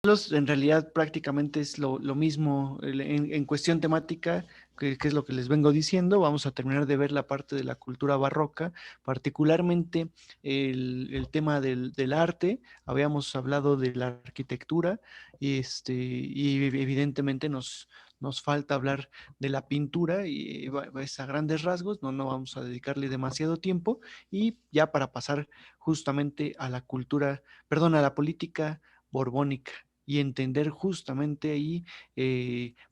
En realidad prácticamente es lo mismo en cuestión temática, que es lo que les vengo diciendo. Vamos a terminar de ver la parte de la cultura barroca, particularmente el tema del arte. Habíamos hablado de la arquitectura y evidentemente nos falta hablar de la pintura y es a grandes rasgos, no vamos a dedicarle demasiado tiempo y ya para pasar justamente a la cultura, perdón, a la política borbónica y entender justamente ahí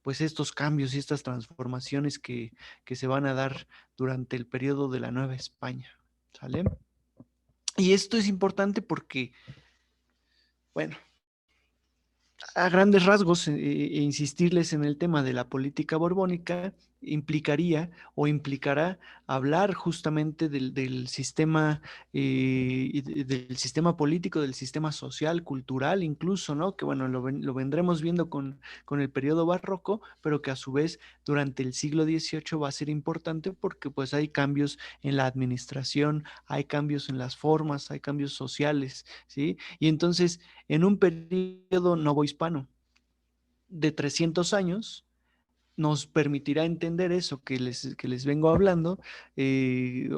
pues estos cambios y estas transformaciones que se van a dar durante el periodo de la Nueva España. ¿Sale? Y esto es importante porque, bueno, a grandes rasgos, insistirles en el tema de la política borbónica implicaría o implicará hablar justamente del sistema, del sistema político, del sistema social, cultural incluso, ¿no? Que bueno, lo vendremos viendo con el periodo barroco, pero que a su vez durante el siglo XVIII va a ser importante porque pues hay cambios en la administración, hay cambios en las formas, hay cambios sociales, ¿sí? Y entonces en un periodo novohispano de 300 años, nos permitirá entender eso que les vengo hablando,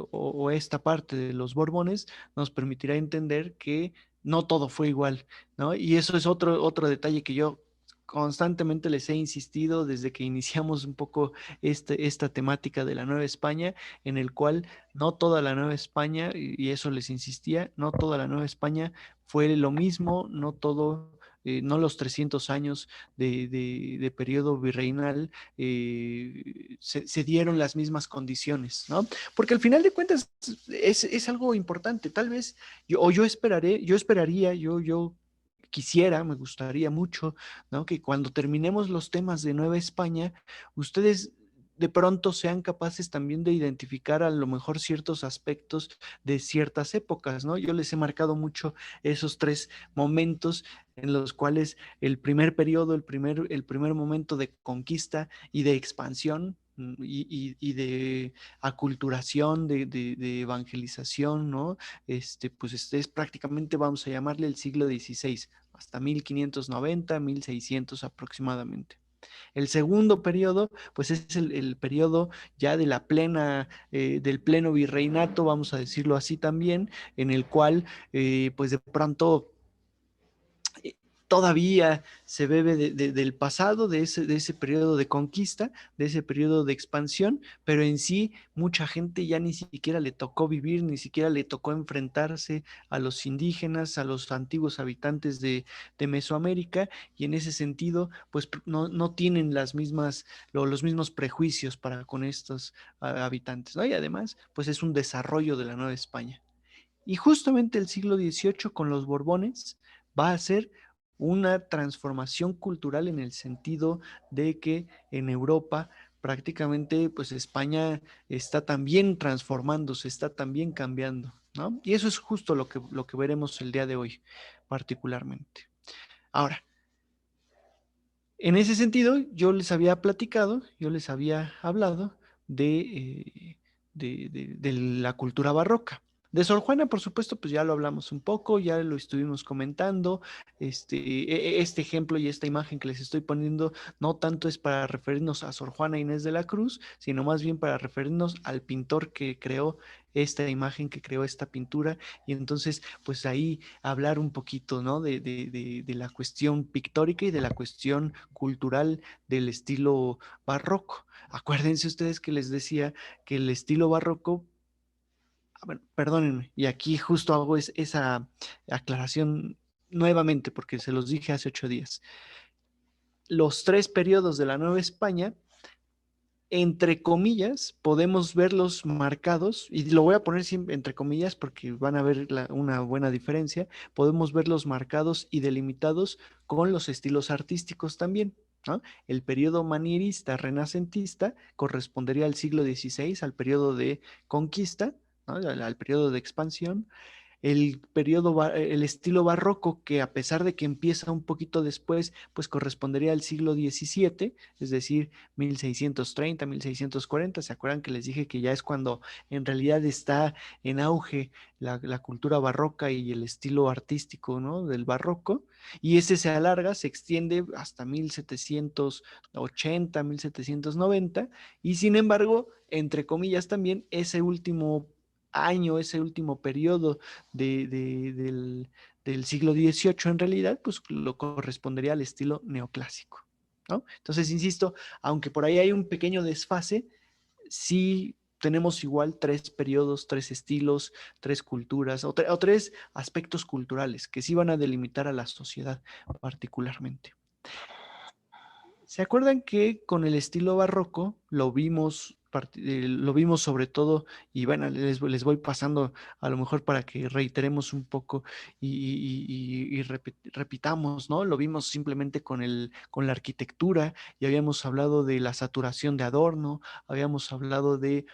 o esta parte de los Borbones, nos permitirá entender que no todo fue igual, ¿no? Y eso es otro detalle que yo constantemente les he insistido desde que iniciamos un poco esta temática de la Nueva España, en el cual no toda la Nueva España, y eso les insistía, no toda la Nueva España fue lo mismo, no todo, no los 300 años de periodo virreinal se dieron las mismas condiciones, ¿no? Porque al final de cuentas es algo importante. Tal vez yo esperaría, yo quisiera, me gustaría mucho, ¿no? Que cuando terminemos los temas de Nueva España, ustedes de pronto sean capaces también de identificar a lo mejor ciertos aspectos de ciertas épocas, ¿no? Yo les he marcado mucho esos tres momentos en los cuales el primer periodo, el primer momento de conquista y de expansión y de aculturación, de evangelización, ¿no? Pues es prácticamente, vamos a llamarle el siglo XVI, hasta 1590, 1600 aproximadamente. El segundo periodo, pues es el periodo ya de la del pleno virreinato, vamos a decirlo así también, en el cual, pues de pronto todavía se bebe del pasado, de ese periodo de conquista, de ese periodo de expansión, pero en sí mucha gente ya ni siquiera le tocó vivir, ni siquiera le tocó enfrentarse a los indígenas, a los antiguos habitantes de Mesoamérica, y en ese sentido, pues no tienen los mismos prejuicios para con estos habitantes, ¿no? Y además, pues es un desarrollo de la Nueva España. Y justamente el siglo XVIII con los Borbones va a ser una transformación cultural en el sentido de que en Europa prácticamente pues España está también transformándose, está también cambiando, ¿no? Y eso es justo lo que veremos el día de hoy particularmente. Ahora, en ese sentido, yo les había platicado, yo les había hablado de la cultura barroca. De Sor Juana, por supuesto, pues ya lo hablamos un poco, ya lo estuvimos comentando. Este ejemplo y esta imagen que les estoy poniendo no tanto es para referirnos a Sor Juana Inés de la Cruz, sino más bien para referirnos al pintor que creó esta imagen, que creó esta pintura. Y entonces, pues ahí hablar un poquito, ¿no? De la cuestión pictórica y de la cuestión cultural del estilo barroco. Acuérdense ustedes que les decía que el estilo barroco, bueno, perdónenme, y aquí justo hago esa aclaración nuevamente porque se los dije hace 8 días. Los tres periodos de la Nueva España, entre comillas, podemos verlos marcados, y lo voy a poner siempre entre comillas porque van a ver una buena diferencia, podemos verlos marcados y delimitados con los estilos artísticos también, ¿no? El periodo manierista renacentista correspondería al siglo XVI, al periodo de conquista, ¿no? Al periodo de expansión. el estilo barroco, que a pesar de que empieza un poquito después, pues correspondería al siglo XVII, es decir, 1630, 1640. ¿Se acuerdan que les dije que ya es cuando en realidad está en auge la cultura barroca y el estilo artístico, ¿no?, del barroco? Y ese se alarga, se extiende hasta 1780, 1790, y sin embargo, entre comillas también, ese último año, ese último periodo del siglo XVIII en realidad, pues lo correspondería al estilo neoclásico, ¿no? Entonces, insisto, aunque por ahí hay un pequeño desfase, sí tenemos igual tres periodos, tres estilos, tres culturas o tres aspectos culturales que sí van a delimitar a la sociedad particularmente. ¿Se acuerdan que con el estilo barroco lo vimos sobre todo, y bueno, les voy pasando a lo mejor para que reiteremos un poco y repitamos, ¿no? Lo vimos simplemente con la arquitectura, y habíamos hablado de la saturación de adorno, habíamos hablado de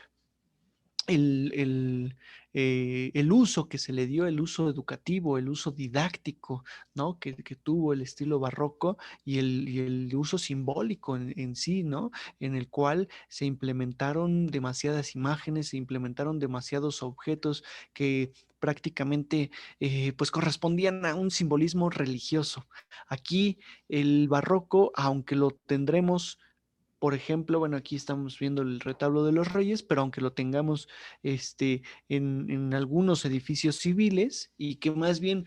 el, el, el uso que se le dio, el uso educativo, el uso didáctico, ¿no?, que tuvo el estilo barroco, y el uso simbólico en sí, ¿no?, en el cual se implementaron demasiadas imágenes, se implementaron demasiados objetos que prácticamente pues correspondían a un simbolismo religioso. Aquí el barroco, aunque lo tendremos, por ejemplo, bueno, aquí estamos viendo el retablo de los Reyes, pero aunque lo tengamos en algunos edificios civiles, y que más bien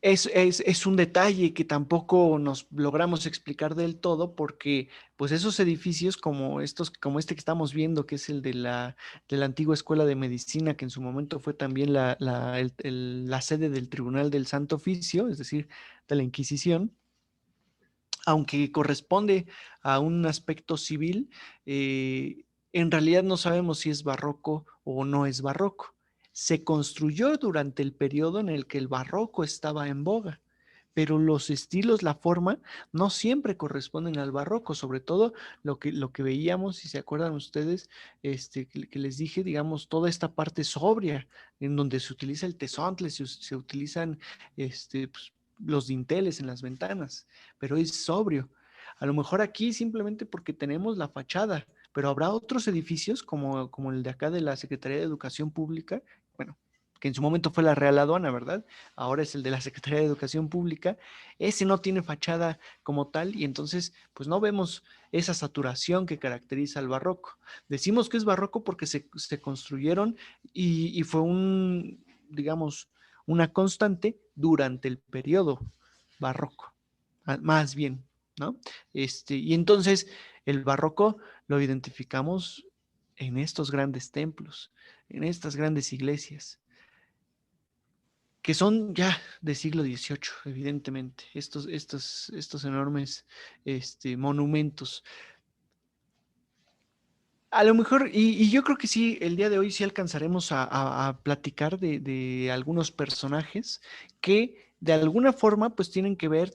es un detalle que tampoco nos logramos explicar del todo, porque pues esos edificios como estos, como este que estamos viendo, que es el de la antigua Escuela de Medicina, que en su momento fue también la sede del Tribunal del Santo Oficio, es decir, de la Inquisición, aunque corresponde a un aspecto civil, en realidad no sabemos si es barroco o no es barroco. Se construyó durante el periodo en el que el barroco estaba en boga, pero los estilos, la forma, no siempre corresponden al barroco, sobre todo lo que veíamos, si se acuerdan ustedes, que les dije, digamos, toda esta parte sobria, en donde se utiliza el tesontle, se utilizan pues, los dinteles en las ventanas, pero es sobrio. A lo mejor aquí simplemente porque tenemos la fachada, pero habrá otros edificios como el de acá de la Secretaría de Educación Pública, bueno, que en su momento fue la Real Aduana, ¿verdad? Ahora es el de la Secretaría de Educación Pública. Ese no tiene fachada como tal, y entonces pues no vemos esa saturación que caracteriza al barroco. Decimos que es barroco porque se construyeron y fue digamos, una constante durante el periodo barroco, más bien, ¿no? Y entonces el barroco lo identificamos en estos grandes templos, en estas grandes iglesias, que son ya de siglo XVIII, evidentemente, estos enormes monumentos. A lo mejor, y yo creo que sí, el día de hoy sí alcanzaremos a platicar de algunos personajes que de alguna forma pues tiene que ver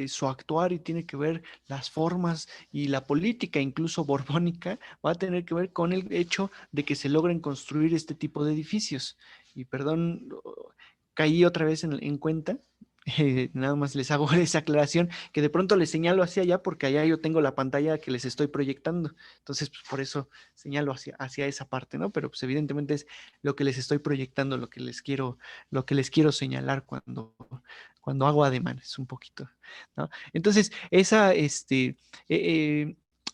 su actuar, y tiene que ver las formas y la política, incluso borbónica, va a tener que ver con el hecho de que se logren construir este tipo de edificios. Y perdón, caí otra vez en cuenta. Nada más les hago esa aclaración, que de pronto les señalo hacia allá porque allá yo tengo la pantalla que les estoy proyectando. Entonces, pues por eso señalo hacia esa parte, ¿no? Pero pues evidentemente es lo que les estoy proyectando, lo que les quiero señalar cuando hago ademanes un poquito, ¿no? Entonces,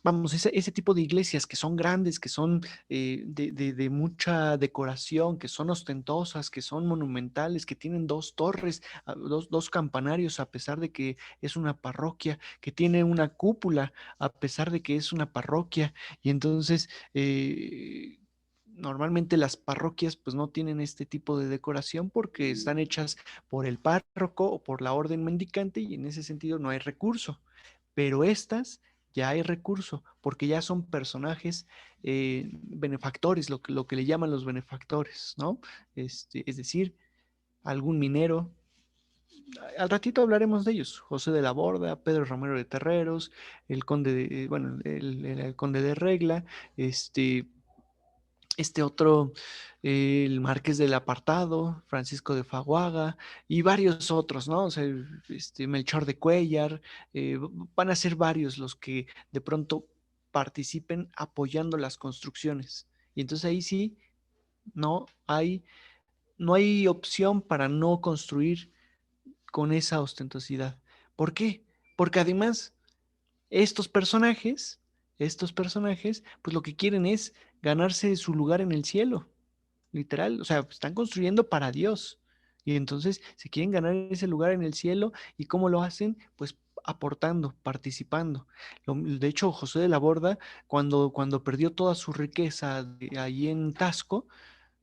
vamos, ese tipo de iglesias que son grandes, que son de mucha decoración, que son ostentosas, que son monumentales, que tienen dos torres, dos campanarios, a pesar de que es una parroquia, que tiene una cúpula, a pesar de que es una parroquia. Y entonces, normalmente las parroquias pues no tienen este tipo de decoración porque están hechas por el párroco o por la orden mendicante, y en ese sentido no hay recurso. Pero estas ya hay recurso, porque ya son personajes benefactores, lo que le llaman los benefactores, ¿no? Es decir, algún minero. Al ratito hablaremos de ellos: José de la Borda, Pedro Romero de Terreros, el conde de, bueno, el conde de Regla, este otro, el Marqués del Apartado, Francisco de Faguaga y varios otros, ¿no? O sea, Melchor de Cuéllar, van a ser varios los que de pronto participen apoyando las construcciones. Y entonces ahí sí no hay, no hay opción para no construir con esa ostentosidad. ¿Por qué? Porque además estos personajes, estos personajes, pues lo que quieren es ganarse su lugar en el cielo, literal, o sea, están construyendo para Dios. Y entonces se quieren ganar ese lugar en el cielo. ¿Y cómo lo hacen? Pues aportando, participando. De hecho, José de la Borda, cuando perdió toda su riqueza ahí en Tasco,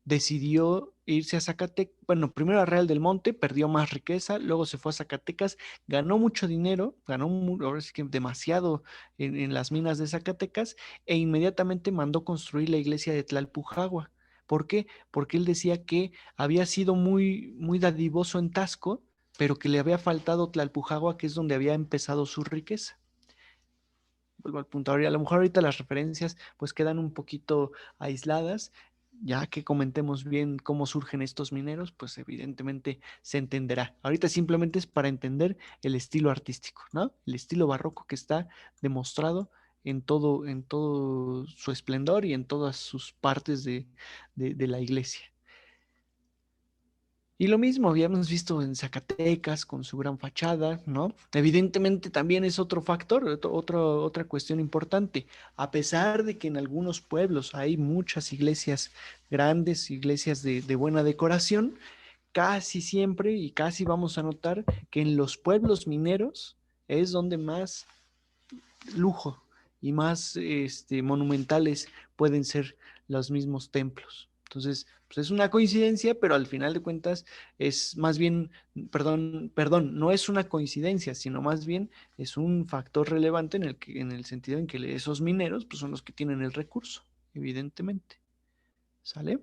decidió irse a Zacatecas, bueno, primero a Real del Monte, perdió más riqueza, luego se fue a Zacatecas, ganó mucho dinero, ahora sí que demasiado en las minas de Zacatecas, e inmediatamente mandó construir la iglesia de Tlalpujagua. ¿Por qué? Porque él decía que había sido muy, muy dadivoso en Tasco, pero que le había faltado Tlalpujagua, que es donde había empezado su riqueza. Vuelvo al punto. A lo mejor ahorita las referencias pues quedan un poquito aisladas. Ya que comentemos bien cómo surgen estos mineros, pues evidentemente se entenderá. Ahorita simplemente es para entender el estilo artístico, ¿no? El estilo barroco que está demostrado en todo su esplendor y en todas sus partes de la iglesia. Y lo mismo habíamos visto en Zacatecas con su gran fachada, ¿no? Evidentemente también es otro factor, otra cuestión importante. A pesar de que en algunos pueblos hay muchas iglesias grandes, iglesias de buena decoración, casi siempre y casi vamos a notar que en los pueblos mineros es donde más lujo y más monumentales pueden ser los mismos templos. Entonces, pues es una coincidencia, pero al final de cuentas es más bien, perdón, no es una coincidencia, sino más bien es un factor relevante en el sentido en que esos mineros pues son los que tienen el recurso, evidentemente. ¿Sale?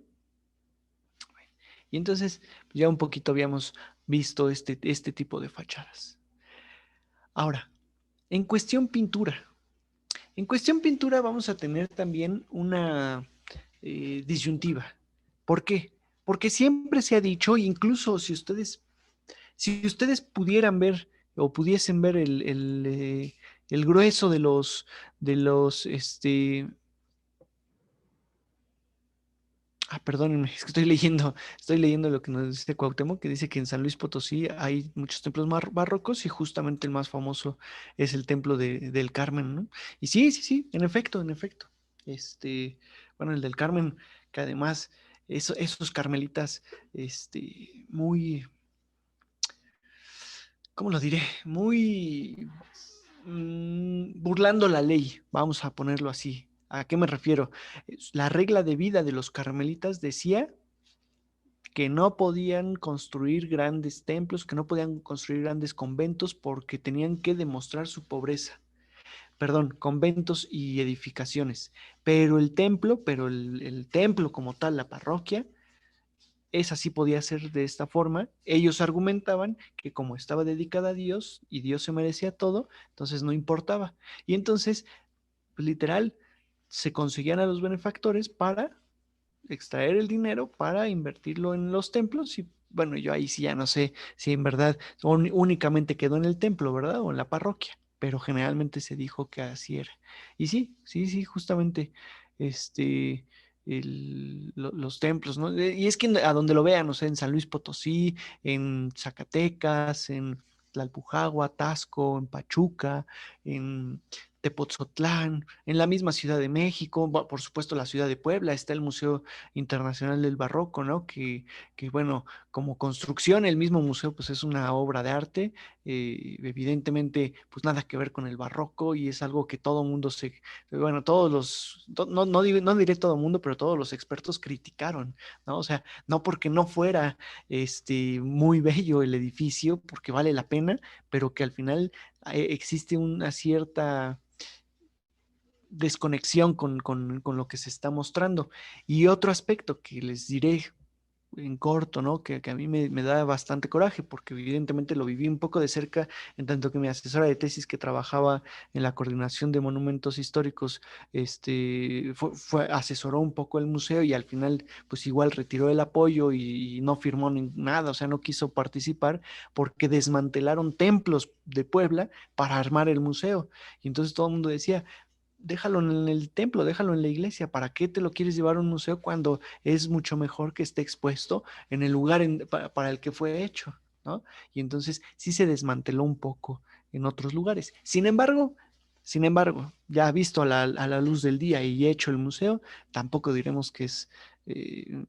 Y entonces ya un poquito habíamos visto este tipo de fachadas. Ahora, en cuestión pintura. En cuestión pintura vamos a tener también una disyuntiva. ¿Por qué? Porque siempre se ha dicho, incluso si ustedes pudieran ver o pudiesen ver el grueso perdónenme, es que estoy leyendo lo que nos dice Cuauhtémoc, que dice que en San Luis Potosí hay muchos templos barrocos y justamente el más famoso es el templo del Carmen, ¿no? Y sí, sí, sí, en efecto. Bueno, el del Carmen, que además esos carmelitas, muy, ¿cómo lo diré? Muy burlando la ley, vamos a ponerlo así. ¿A qué me refiero? La regla de vida de los carmelitas decía que no podían construir grandes templos, que no podían construir grandes conventos porque tenían que demostrar su pobreza. Perdón, conventos y edificaciones. Pero el templo como tal, la parroquia, esa sí podía ser de esta forma. Ellos argumentaban que como estaba dedicada a Dios y Dios se merecía todo, entonces no importaba. Y entonces, pues, literal, se conseguían a los benefactores para extraer el dinero para invertirlo en los templos y bueno, yo ahí sí ya no sé si en verdad únicamente quedó en el templo, ¿verdad? O en la parroquia, pero generalmente se dijo que así era. Y sí, sí, sí, justamente, este, los templos, ¿no? Y es que a donde lo vean, o sea, en San Luis Potosí, en Zacatecas, en Tlalpujagua, Tasco, en Pachuca, en Tepoztlán, en la misma Ciudad de México, por supuesto la ciudad de Puebla, está el Museo Internacional del Barroco, ¿no? Que bueno, como construcción, el mismo museo pues es una obra de arte, evidentemente pues nada que ver con el barroco y es algo que todo mundo bueno, no diré todo mundo, pero todos los expertos criticaron, ¿no? O sea, no porque no fuera muy bello el edificio, porque vale la pena, pero que al final existe una cierta desconexión con lo que se está mostrando. Y otro aspecto que les diré en corto, ¿no? Que a mí me da bastante coraje, porque evidentemente lo viví un poco de cerca, en tanto que mi asesora de tesis que trabajaba en la coordinación de monumentos históricos, asesoró un poco el museo y al final, pues igual retiró el apoyo y no firmó nada, o sea, no quiso participar porque desmantelaron templos de Puebla para armar el museo. Y entonces todo el mundo decía, déjalo en el templo, déjalo en la iglesia. ¿Para qué te lo quieres llevar a un museo cuando es mucho mejor que esté expuesto en el lugar para el que fue hecho? ¿No? Y entonces sí se desmanteló un poco en otros lugares. Sin embargo, ya visto a la luz del día y hecho el museo, tampoco diremos eh,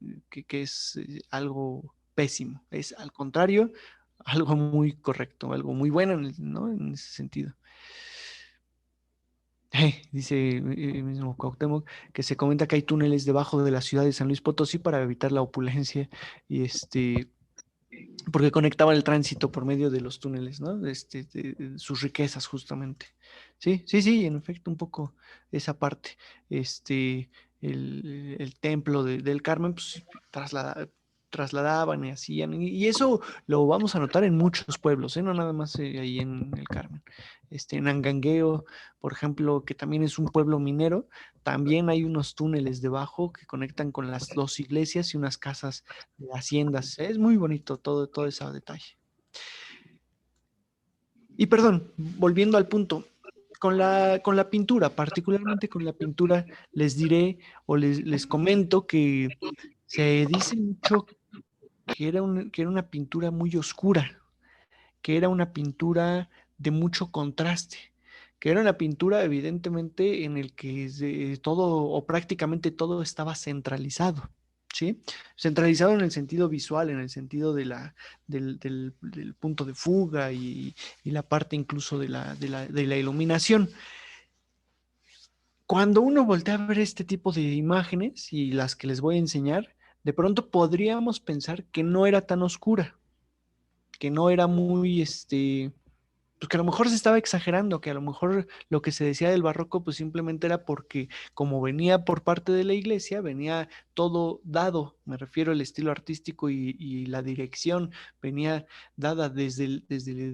que es algo pésimo. Es al contrario, algo muy correcto, algo muy bueno, ¿no? En ese sentido. Dice mismo Cuauhtémoc que se comenta que hay túneles debajo de la ciudad de San Luis Potosí para evitar la opulencia y porque conectaban el tránsito por medio de los túneles, ¿no? De sus riquezas justamente. Sí, sí, sí, en efecto, un poco esa parte. Este, el templo del Carmen, pues trasladaban y hacían, y eso lo vamos a notar en muchos pueblos, ¿eh? No nada más ahí en el Carmen. En Angangueo, por ejemplo, que también es un pueblo minero, también hay unos túneles debajo que conectan con las dos iglesias y unas casas de haciendas. Es muy bonito todo ese detalle. Y perdón, volviendo al punto, con la pintura, particularmente con la pintura, les diré o les comento que se dice mucho que era una pintura muy oscura, que era una pintura de mucho contraste, que era una pintura evidentemente en el que todo o prácticamente todo estaba centralizado. ¿Sí? Centralizado en el sentido visual, en el sentido del punto de fuga y la parte incluso de la iluminación. Cuando uno voltea a ver este tipo de imágenes y las que les voy a enseñar, de pronto podríamos pensar que no era tan oscura, que no era muy, pues que a lo mejor se estaba exagerando, que a lo mejor lo que se decía del barroco pues simplemente era porque como venía por parte de la iglesia, venía todo dado, me refiero al estilo artístico y la dirección venía dada desde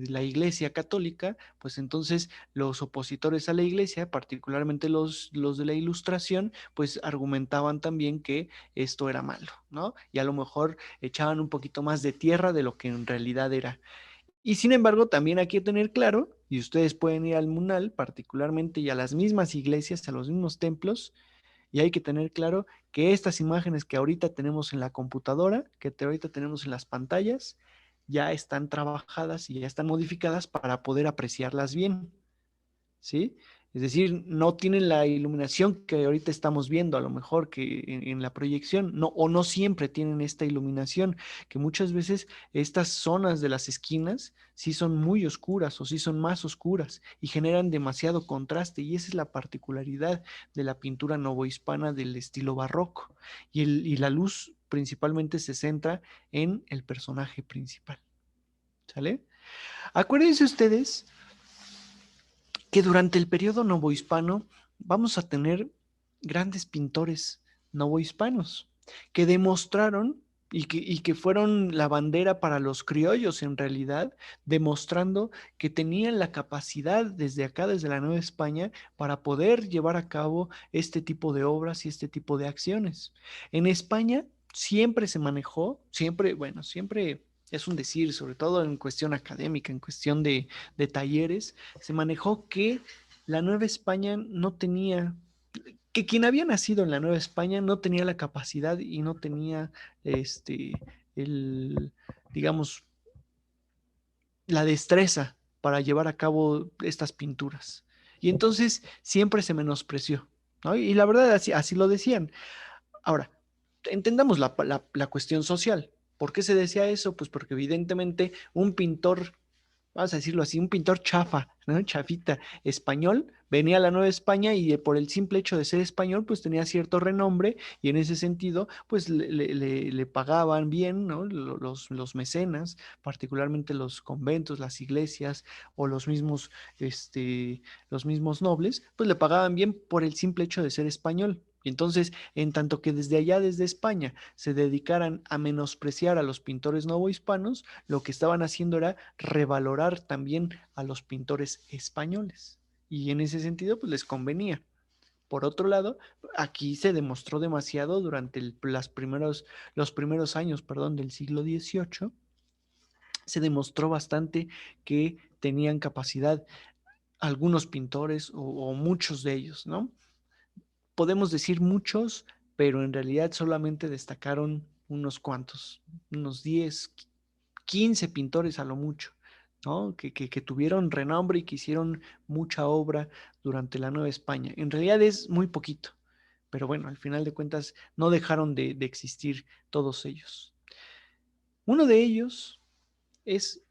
la iglesia católica, pues entonces los opositores a la iglesia, particularmente los de la ilustración, pues argumentaban también que esto era malo, ¿no? Y a lo mejor echaban un poquito más de tierra de lo que en realidad era. Y sin embargo, también hay que tener claro, y ustedes pueden ir al Munal particularmente y a las mismas iglesias, a los mismos templos, y hay que tener claro que estas imágenes que ahorita tenemos en la computadora, ahorita tenemos en las pantallas, ya están trabajadas y ya están modificadas para poder apreciarlas bien. ¿Sí? Es decir, no tienen la iluminación que ahorita estamos viendo, a lo mejor que en la proyección, no, o no siempre tienen esta iluminación, que muchas veces estas zonas de las esquinas sí son muy oscuras o sí son más oscuras y generan demasiado contraste, y esa es la particularidad de la pintura novohispana del estilo barroco. Y la luz principalmente se centra en el personaje principal. ¿Sale? Acuérdense ustedes que durante el periodo novohispano vamos a tener grandes pintores novohispanos que demostraron y que fueron la bandera para los criollos en realidad, demostrando que tenían la capacidad desde acá, desde la Nueva España, para poder llevar a cabo este tipo de obras y este tipo de acciones. En España siempre se manejó, siempre, bueno, siempre es un decir, sobre todo en cuestión académica, en cuestión de talleres, se manejó que la Nueva España no tenía, que quien había nacido en la Nueva España no tenía la capacidad y no tenía, este, el, digamos, la destreza para llevar a cabo estas pinturas. Y entonces siempre se menospreció, ¿no? Y la verdad, así lo decían. Ahora, entendamos la cuestión social. ¿Por qué se decía eso? Pues porque evidentemente un pintor, vamos a decirlo así, un pintor chafa, ¿no? Chafita español, venía a la Nueva España y por el simple hecho de ser español, pues tenía cierto renombre y en ese sentido, pues le pagaban bien, ¿no? Los mecenas, particularmente los conventos, las iglesias o los mismos nobles, pues le pagaban bien por el simple hecho de ser español. Y entonces, en tanto que desde allá, desde España, se dedicaran a menospreciar a los pintores novohispanos, lo que estaban haciendo era revalorar también a los pintores españoles. Y en ese sentido, pues les convenía. Por otro lado, aquí se demostró demasiado durante los primeros años, perdón, del siglo XVIII, se demostró bastante que tenían capacidad algunos pintores o muchos de ellos, ¿no? Podemos decir muchos, pero en realidad solamente destacaron unos cuantos, unos 10, 15 pintores a lo mucho, ¿no? Que tuvieron renombre y que hicieron mucha obra durante la Nueva España. En realidad es muy poquito, pero bueno, al final de cuentas no dejaron de existir todos ellos. Uno de ellos es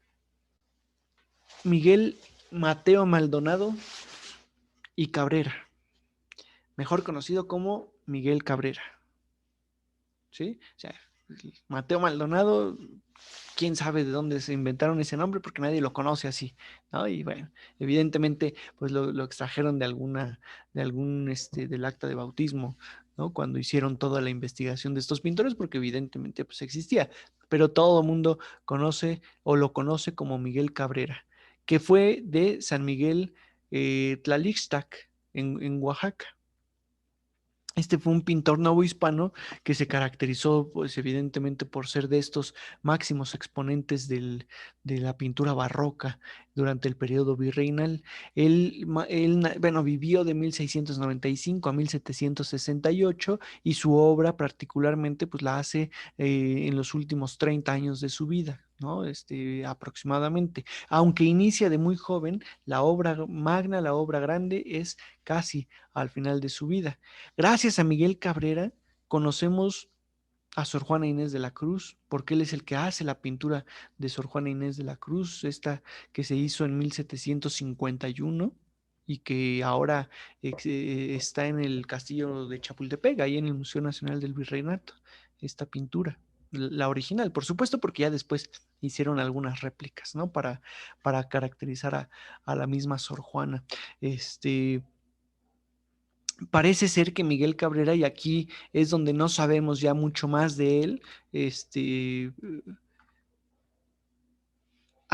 Miguel Mateo Maldonado y Cabrera, mejor conocido como Miguel Cabrera, ¿sí? O sea, Mateo Maldonado, quién sabe de dónde se inventaron ese nombre porque nadie lo conoce así, ¿no? Y bueno, evidentemente, pues lo extrajeron del acta de bautismo, ¿no? Cuando hicieron toda la investigación de estos pintores, porque evidentemente, pues existía, pero todo el mundo conoce o lo conoce como Miguel Cabrera, que fue de San Miguel Tlalixtac, en Oaxaca. Este fue un pintor novohispano que se caracterizó, pues, evidentemente por ser de estos máximos exponentes de la pintura barroca durante el periodo virreinal. Bueno, vivió de 1695 a 1768 y su obra particularmente, pues, la hace en los últimos 30 años de su vida, ¿no? Aproximadamente. Aunque inicia de muy joven, la obra magna, la obra grande, es casi al final de su vida. Gracias a Miguel Cabrera conocemos a Sor Juana Inés de la Cruz, porque él es el que hace la pintura de Sor Juana Inés de la Cruz, esta que se hizo en 1751 y que ahora está en el castillo de Chapultepec, ahí en el Museo Nacional del Virreinato, esta pintura, la original, por supuesto, porque ya después hicieron algunas réplicas, ¿no? Para caracterizar a la misma Sor Juana. Parece ser que Miguel Cabrera, y aquí es donde no sabemos ya mucho más de él,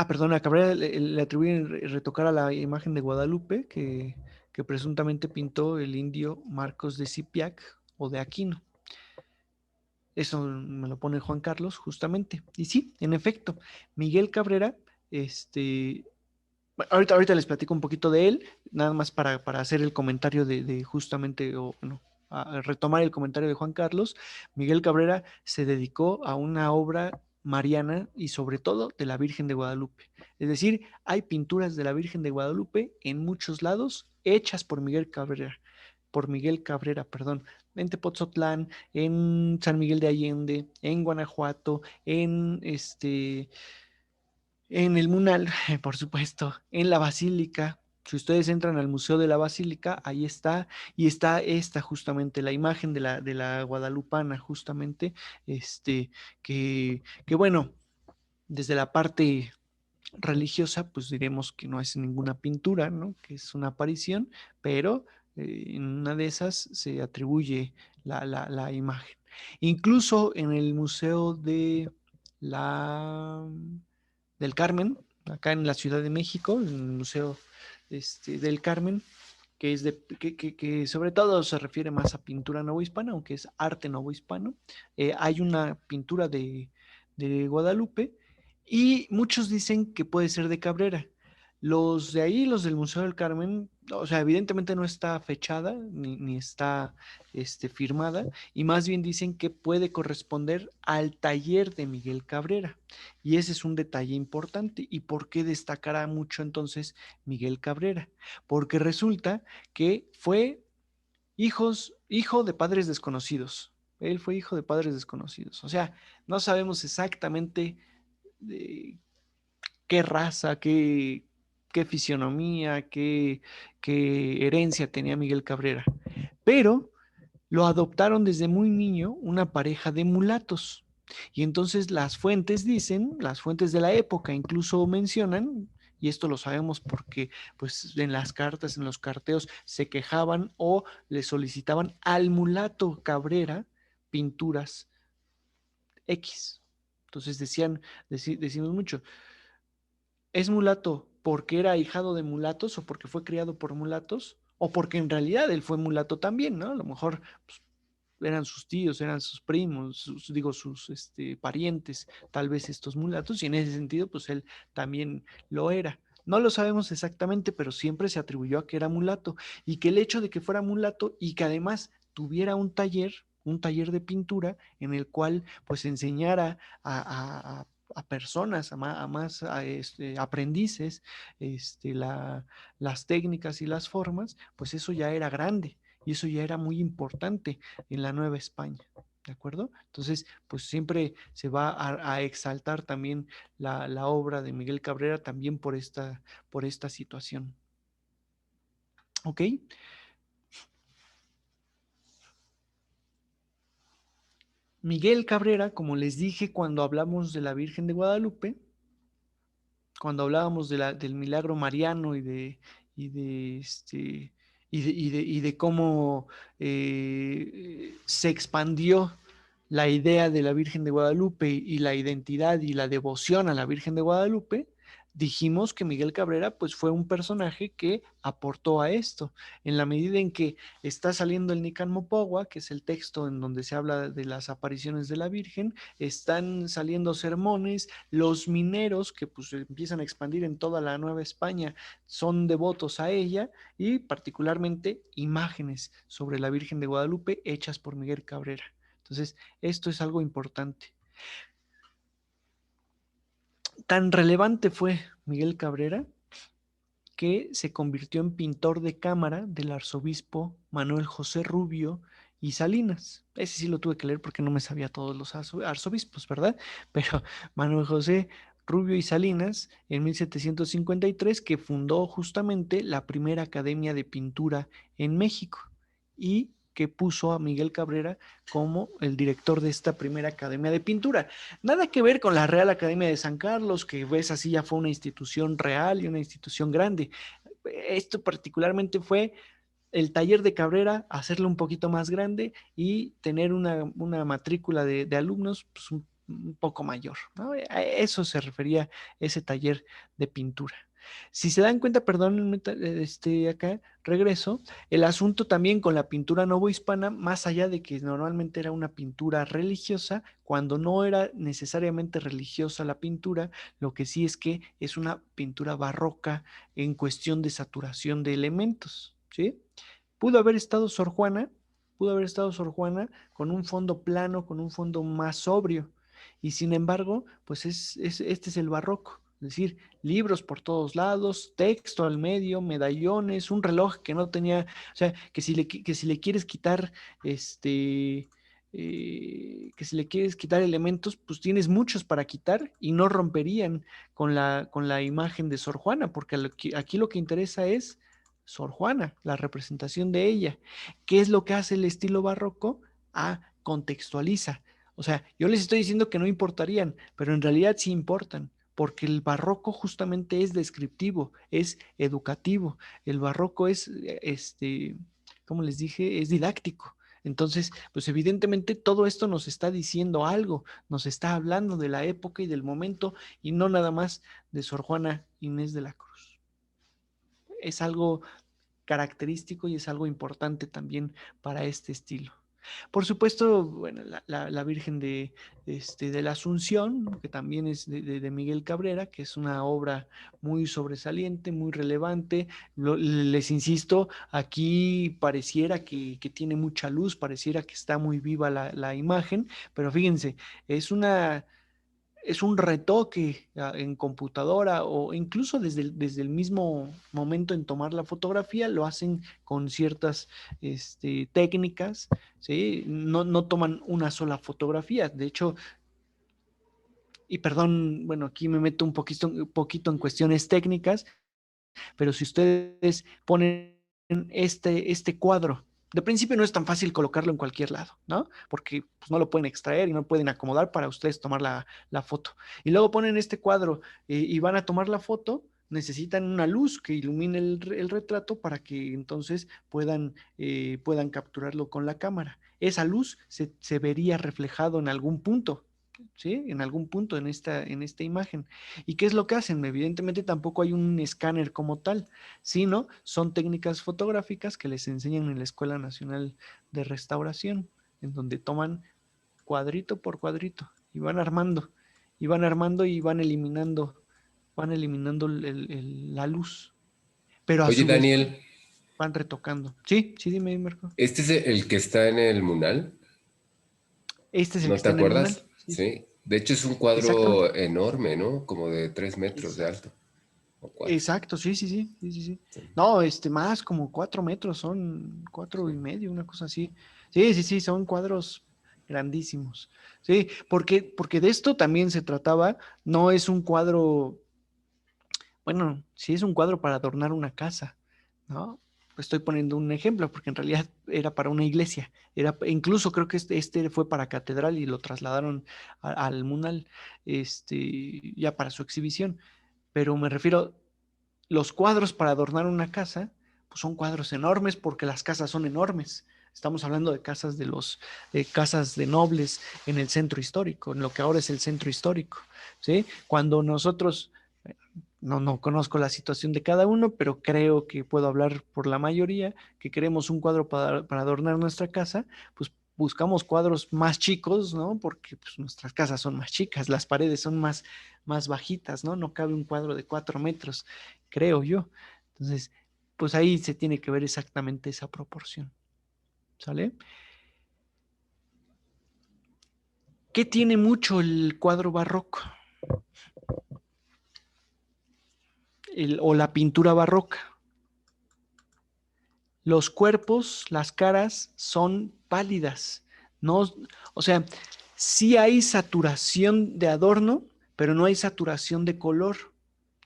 perdón, a Cabrera le atribuyen retocar a la imagen de Guadalupe que presuntamente pintó el indio Marcos de Cipiac o de Aquino. Eso me lo pone Juan Carlos, justamente. Y sí, en efecto, Miguel Cabrera, ahorita les platico un poquito de él, nada más para hacer el comentario de justamente, o no, a retomar el comentario de Juan Carlos. Miguel Cabrera se dedicó a una obra mariana y sobre todo de la Virgen de Guadalupe. Es decir, hay pinturas de la Virgen de Guadalupe en muchos lados hechas por Miguel Cabrera, perdón, en Tepoztlán, en San Miguel de Allende, en Guanajuato, en el Munal, por supuesto, en la Basílica. Si ustedes entran al Museo de la Basílica, ahí está, y está esta justamente, la imagen de la guadalupana, justamente, que bueno, desde la parte religiosa, pues diremos que no es ninguna pintura, ¿no? Que es una aparición, pero en una de esas se atribuye la imagen. Incluso en el Museo la del Carmen, acá en la Ciudad de México, en el Museo del Carmen, que es que sobre todo se refiere más a pintura novohispana, aunque es arte novohispano. Hay una pintura de Guadalupe y muchos dicen que puede ser de Cabrera. Los de ahí, los del Museo del Carmen, o sea, evidentemente no está fechada ni está firmada, y más bien dicen que puede corresponder al taller de Miguel Cabrera. Y ese es un detalle importante. ¿Y por qué destacará mucho entonces Miguel Cabrera? Porque resulta que fue hijo de padres desconocidos. Él fue hijo de padres desconocidos. O sea, no sabemos exactamente de qué raza, qué fisionomía, qué herencia tenía Miguel Cabrera. Pero lo adoptaron desde muy niño una pareja de mulatos. Y entonces las fuentes dicen, las fuentes de la época incluso mencionan y esto lo sabemos porque pues en las cartas, en los carteos se quejaban o le solicitaban al mulato Cabrera pinturas X. Entonces decimos mucho, ¿es mulato porque era ahijado de mulatos o porque fue criado por mulatos? O porque en realidad él fue mulato también, ¿no? A lo mejor pues, eran sus tíos, eran sus primos, sus parientes, tal vez estos mulatos, y en ese sentido, pues él también lo era. No lo sabemos exactamente, pero siempre se atribuyó a que era mulato, y que el hecho de que fuera mulato y que además tuviera un taller de pintura en el cual pues enseñara a personas, a más aprendices, las técnicas y las formas, pues eso ya era grande y eso ya era muy importante en la Nueva España. ¿De acuerdo? Entonces, pues siempre se va a exaltar también la obra de Miguel Cabrera también por esta situación. ¿Ok? Miguel Cabrera, como les dije cuando hablamos de la Virgen de Guadalupe, cuando hablábamos del milagro mariano y de este y de cómo se expandió la idea de la Virgen de Guadalupe y la identidad y la devoción a la Virgen de Guadalupe, dijimos que Miguel Cabrera pues fue un personaje que aportó a esto, en la medida en que está saliendo el Nican Mopogua, que es el texto en donde se habla de las apariciones de la Virgen, están saliendo sermones, los mineros que pues empiezan a expandir en toda la Nueva España son devotos a ella y particularmente imágenes sobre la Virgen de Guadalupe hechas por Miguel Cabrera. Entonces, esto es algo importante. Tan relevante fue Miguel Cabrera que se convirtió en pintor de cámara del arzobispo Manuel José Rubio y Salinas. Ese sí lo tuve que leer porque no me sabía todos los arzobispos, ¿verdad? Pero Manuel José Rubio y Salinas en 1753, que fundó justamente la primera academia de pintura en México y que puso a Miguel Cabrera como el director de esta primera academia de pintura. Nada que ver con la Real Academia de San Carlos, que ves así ya fue una institución real y una institución grande. Esto particularmente fue el taller de Cabrera, hacerlo un poquito más grande y tener una matrícula de alumnos pues, un poco mayor, ¿no? A eso se refería ese taller de pintura. Si se dan cuenta, perdón, acá regreso, el asunto también con la pintura novohispana, más allá de que normalmente era una pintura religiosa, cuando no era necesariamente religiosa la pintura, lo que sí es que es una pintura barroca en cuestión de saturación de elementos, ¿sí? Pudo haber estado Sor Juana, pudo haber estado Sor Juana con un fondo plano, con un fondo más sobrio. Y sin embargo, pues este es el barroco. Es decir, libros por todos lados, texto al medio, medallones, un reloj que no tenía, o sea, que si le quieres quitar, que si le quieres quitar elementos, pues tienes muchos para quitar y no romperían con la imagen de Sor Juana, porque aquí lo que interesa es Sor Juana, la representación de ella. ¿Qué es lo que hace el estilo barroco? Contextualiza. O sea, yo les estoy diciendo que no importarían, pero en realidad sí importan, porque el barroco justamente es descriptivo, es educativo. El barroco es, como les dije, es didáctico. Entonces, pues evidentemente todo esto nos está diciendo algo, nos está hablando de la época y del momento y no nada más de Sor Juana Inés de la Cruz. Es algo característico y es algo importante también para este estilo. Por supuesto, bueno, la Virgen de la Asunción, que también es de Miguel Cabrera, que es una obra muy sobresaliente, muy relevante. Les insisto, aquí pareciera que tiene mucha luz, pareciera que está muy viva la imagen, pero fíjense, es una es un retoque en computadora o incluso desde el mismo momento en tomar la fotografía, lo hacen con ciertas técnicas, ¿sí? No toman una sola fotografía. De hecho, y perdón, bueno, aquí me meto un poquito en cuestiones técnicas, pero si ustedes ponen este cuadro, de principio no es tan fácil colocarlo en cualquier lado, ¿no? Porque pues, no lo pueden extraer y no pueden acomodar para ustedes tomar la foto. Y luego ponen este cuadro y van a tomar la foto, necesitan una luz que ilumine el retrato para que entonces puedan capturarlo con la cámara. Esa luz se vería reflejado en algún punto, ¿sí? En algún punto en esta imagen. ¿Y qué es lo que hacen? Evidentemente tampoco hay un escáner como tal, sino son técnicas fotográficas que les enseñan en la Escuela Nacional de Restauración, en donde toman cuadrito por cuadrito y van armando y van eliminando la luz, pero a Oye, su vez Daniel, van retocando. Sí, sí, dime, Marco. ¿este es el que está en el Munal? Este es el que ¿No te está en el acuerdas? mural. Sí, sí. Sí. De hecho, es un Exactamente. cuadro enorme, ¿no? Como de 3 metros de Exacto. alto. O 4. Exacto, sí, sí, sí, sí, sí, sí. Sí, No, más como 4 metros, son cuatro sí. y medio, una cosa así. Sí, sí, sí, son cuadros grandísimos. Sí, porque de esto también se trataba, no es un cuadro, bueno, sí es un cuadro para adornar una casa, ¿no? Estoy poniendo un ejemplo porque en realidad era para una iglesia, incluso creo que este fue para catedral y lo trasladaron al Munal, ya para su exhibición, pero me refiero, los cuadros para adornar una casa, pues son cuadros enormes porque las casas son enormes. Estamos hablando de casas de nobles en el centro histórico, en lo que ahora es el centro histórico, ¿sí? Cuando nosotros, no conozco la situación de cada uno, pero creo que puedo hablar por la mayoría, que queremos un cuadro para adornar nuestra casa, pues buscamos cuadros más chicos, ¿no? Porque pues, nuestras casas son más chicas, las paredes son más bajitas, ¿no? No cabe un cuadro de 4 metros, creo yo. Entonces, pues ahí se tiene que ver exactamente esa proporción, ¿sale? ¿Qué tiene mucho el cuadro barroco? O la pintura barroca. Los cuerpos, las caras son pálidas. No, o sea, sí hay saturación de adorno, pero no hay saturación de color.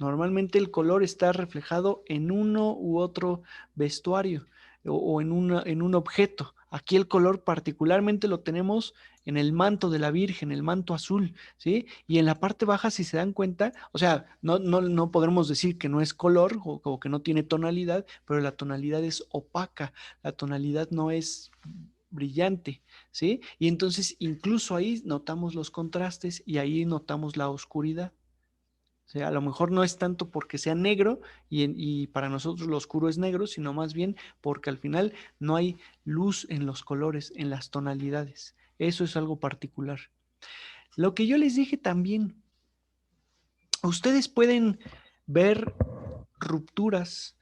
Normalmente el color está reflejado en uno u otro vestuario o en un objeto. Aquí el color particularmente lo tenemos en el manto de la Virgen, el manto azul, ¿sí? Y en la parte baja, si se dan cuenta, o sea, no podremos decir que no es color o que no tiene tonalidad, pero la tonalidad es opaca, la tonalidad no es brillante, ¿sí? Y entonces incluso ahí notamos los contrastes y ahí notamos la oscuridad. O sea, a lo mejor no es tanto porque sea negro y para nosotros lo oscuro es negro, sino más bien porque al final no hay luz en los colores, en las tonalidades. Eso es algo particular. Lo que yo les dije también, ustedes pueden ver rupturas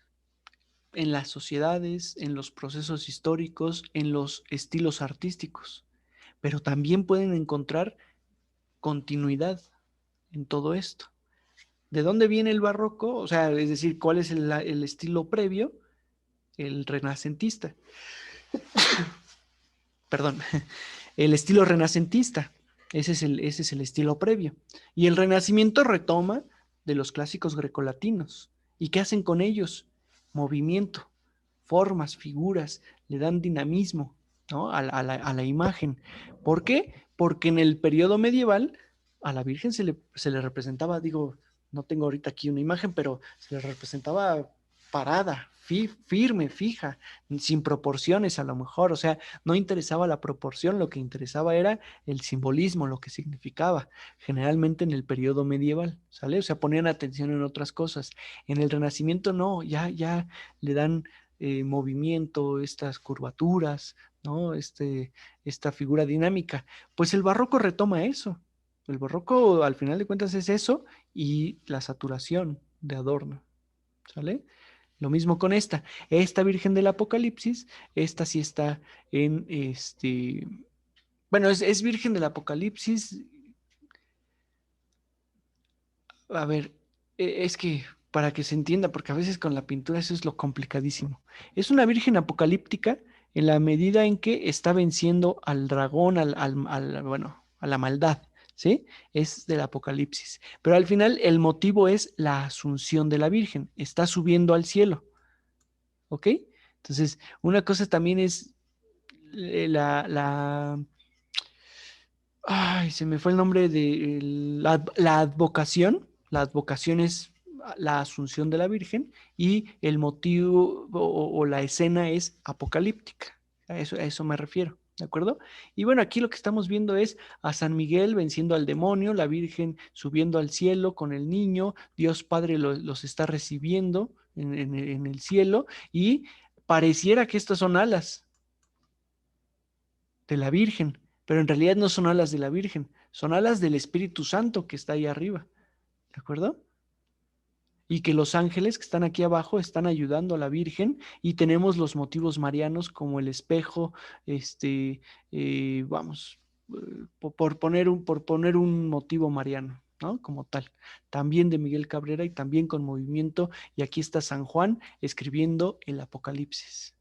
en las sociedades, en los procesos históricos, en los estilos artísticos, pero también pueden encontrar continuidad en todo esto. ¿De dónde viene el barroco? O sea, es decir, ¿cuál es el estilo previo? El renacentista. Perdón, el estilo renacentista. Ese es el estilo previo. Y el Renacimiento retoma de los clásicos grecolatinos. ¿Y qué hacen con ellos? Movimiento, formas, figuras, le dan dinamismo, ¿no? A la imagen. ¿Por qué? Porque en el periodo medieval a la Virgen se le representaba, digo, no tengo ahorita aquí una imagen, pero se le representaba parada, firme, fija, sin proporciones a lo mejor, o sea, no interesaba la proporción, lo que interesaba era el simbolismo, lo que significaba, generalmente en el periodo medieval, ¿sale? O sea, ponían atención en otras cosas. En el Renacimiento no, ya le dan movimiento, estas curvaturas, ¿no? Esta figura dinámica. Pues el barroco retoma eso. El barroco, al final de cuentas, es eso y la saturación de adorno, ¿sale? Lo mismo con esta Virgen del Apocalipsis, esta sí está en bueno, es Virgen del Apocalipsis. A ver, es que para que se entienda, porque a veces con la pintura eso es lo complicadísimo. Es una Virgen apocalíptica en la medida en que está venciendo al dragón, bueno, a la maldad, ¿sí? Es del Apocalipsis. Pero al final el motivo es la asunción de la Virgen, está subiendo al cielo, ¿ok? Entonces, una cosa también es ay, se me fue el nombre de la advocación. La advocación es la Asunción de la Virgen, y el motivo o la escena es apocalíptica. A eso me refiero, ¿de acuerdo? Y bueno, aquí lo que estamos viendo es a San Miguel venciendo al demonio, la Virgen subiendo al cielo con el niño, Dios Padre los está recibiendo en el cielo, y pareciera que estas son alas de la Virgen, pero en realidad no son alas de la Virgen, son alas del Espíritu Santo que está ahí arriba, ¿de acuerdo? Y que los ángeles que están aquí abajo están ayudando a la Virgen, y tenemos los motivos marianos como el espejo, vamos, por poner un motivo mariano, ¿no? Como tal, también de Miguel Cabrera y también con movimiento, y aquí está San Juan escribiendo el Apocalipsis.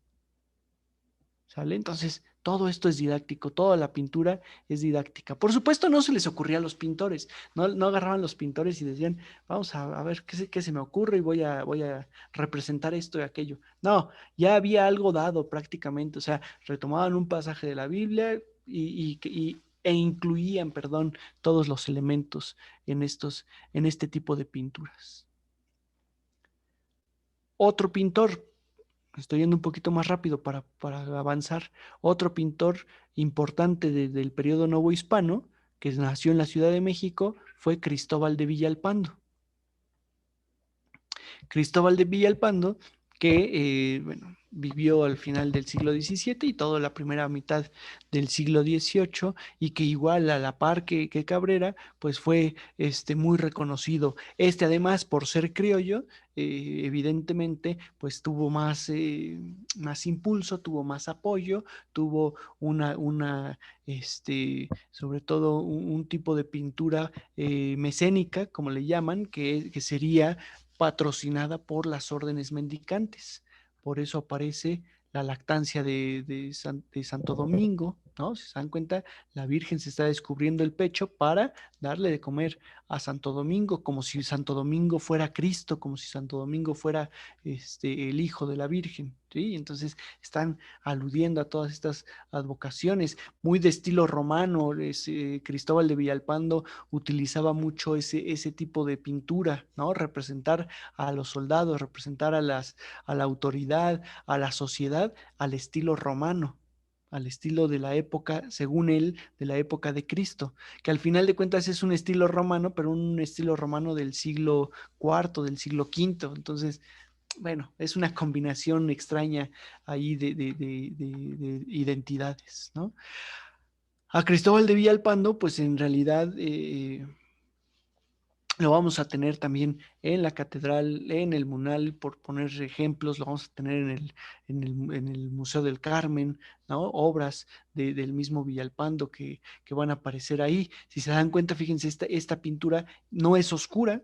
¿Sale? Entonces, todo esto es didáctico, toda la pintura es didáctica. Por supuesto, no se les ocurría a los pintores, no agarraban los pintores y decían, vamos a ver qué se me ocurre y voy a representar esto y aquello. No, ya había algo dado prácticamente, o sea, retomaban un pasaje de la Biblia e incluían, perdón, todos los elementos en este tipo de pinturas. Otro pintor, estoy yendo un poquito más rápido para avanzar. Otro pintor importante del periodo novohispano, que nació en la Ciudad de México, fue Cristóbal de Villalpando. Cristóbal de Villalpando, que bueno, vivió al final del siglo XVII y toda la primera mitad del siglo XVIII, y que igual a la par que Cabrera, pues fue muy reconocido. Además, por ser criollo, evidentemente, pues tuvo más impulso, tuvo más apoyo, tuvo sobre todo un tipo de pintura mecénica, como le llaman, que sería patrocinada por las órdenes mendicantes. Por eso aparece la lactancia de Santo Domingo, ¿no? Si se dan cuenta, la Virgen se está descubriendo el pecho para darle de comer a Santo Domingo, como si Santo Domingo fuera Cristo, como si Santo Domingo fuera el Hijo de la Virgen, ¿sí? Entonces están aludiendo a todas estas advocaciones, muy de estilo romano. Cristóbal de Villalpando utilizaba mucho ese tipo de pintura, ¿no? Representar a los soldados, representar a la autoridad, a la sociedad, al estilo romano, al estilo de la época, según él, de la época de Cristo, que al final de cuentas es un estilo romano, pero un estilo romano del siglo IV, del siglo V. Entonces, bueno, es una combinación extraña ahí de identidades, ¿no? A Cristóbal de Villalpando, pues en realidad lo vamos a tener también en la catedral, en el Munal, por poner ejemplos, lo vamos a tener en el Museo del Carmen, ¿no? Obras del mismo Villalpando que van a aparecer ahí. Si se dan cuenta, fíjense, esta pintura no es oscura.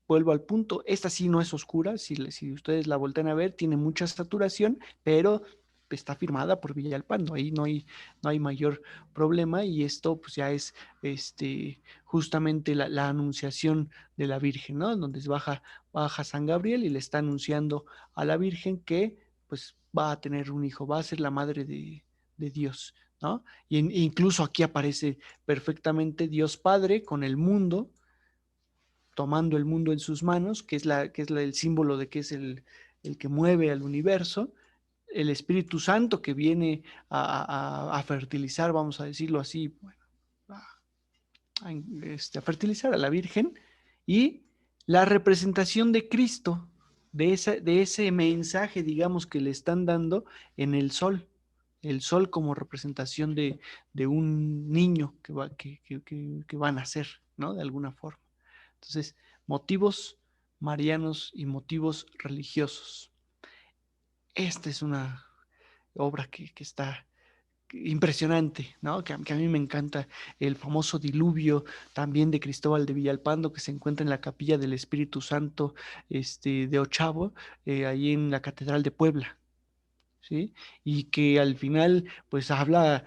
Vuelvo al punto, esta sí no es oscura, si ustedes la voltean a ver, tiene mucha saturación, pero está firmada por Villalpando, ahí no hay mayor problema, y esto pues ya es justamente la anunciación de la Virgen, ¿no? Donde baja San Gabriel y le está anunciando a la Virgen que pues va a tener un hijo, va a ser la madre de Dios, ¿no? Incluso aquí aparece perfectamente Dios Padre con el mundo, tomando el mundo en sus manos, el símbolo de que es el que mueve al universo, el Espíritu Santo que viene a fertilizar, vamos a decirlo así, bueno, a fertilizar a la Virgen, y la representación de Cristo, de ese mensaje, digamos, que le están dando en el sol como representación de un niño que va a nacer, ¿no? De alguna forma. Entonces, motivos marianos y motivos religiosos. Esta es una obra que está impresionante, ¿no? Que a mí me encanta. El famoso diluvio también de Cristóbal de Villalpando, que se encuentra en la capilla del Espíritu Santo de Ochavo, ahí en la Catedral de Puebla. ¿Sí? Y que al final pues habla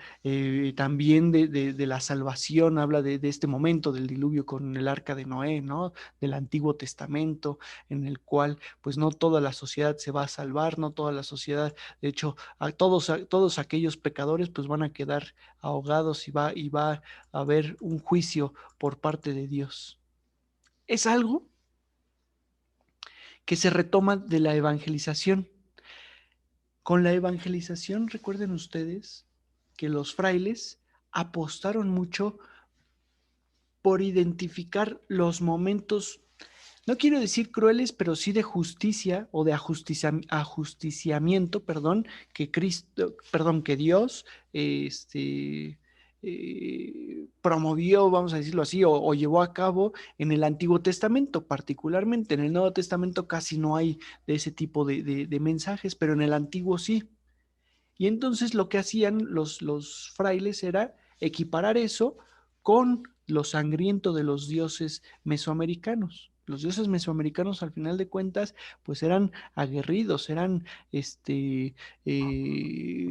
también de la salvación, habla de este momento del diluvio con el arca de Noé, ¿no? Del Antiguo Testamento, en el cual pues no toda la sociedad se va a salvar, no toda la sociedad, de hecho a todos aquellos pecadores pues van a quedar ahogados, y va a haber un juicio por parte de Dios. Es algo que se retoma de la evangelización. Con la evangelización, recuerden ustedes que los frailes apostaron mucho por identificar los momentos, no quiero decir crueles, pero sí de justicia o de ajusticiamiento, perdón, que Cristo, perdón, que Dios promovió, vamos a decirlo así, o llevó a cabo en el Antiguo Testamento, particularmente. En el Nuevo Testamento casi no hay de ese tipo de mensajes, pero en el Antiguo sí. Y entonces lo que hacían los frailes era equiparar eso con lo sangriento de los dioses mesoamericanos. Los dioses mesoamericanos, al final de cuentas, pues eran aguerridos,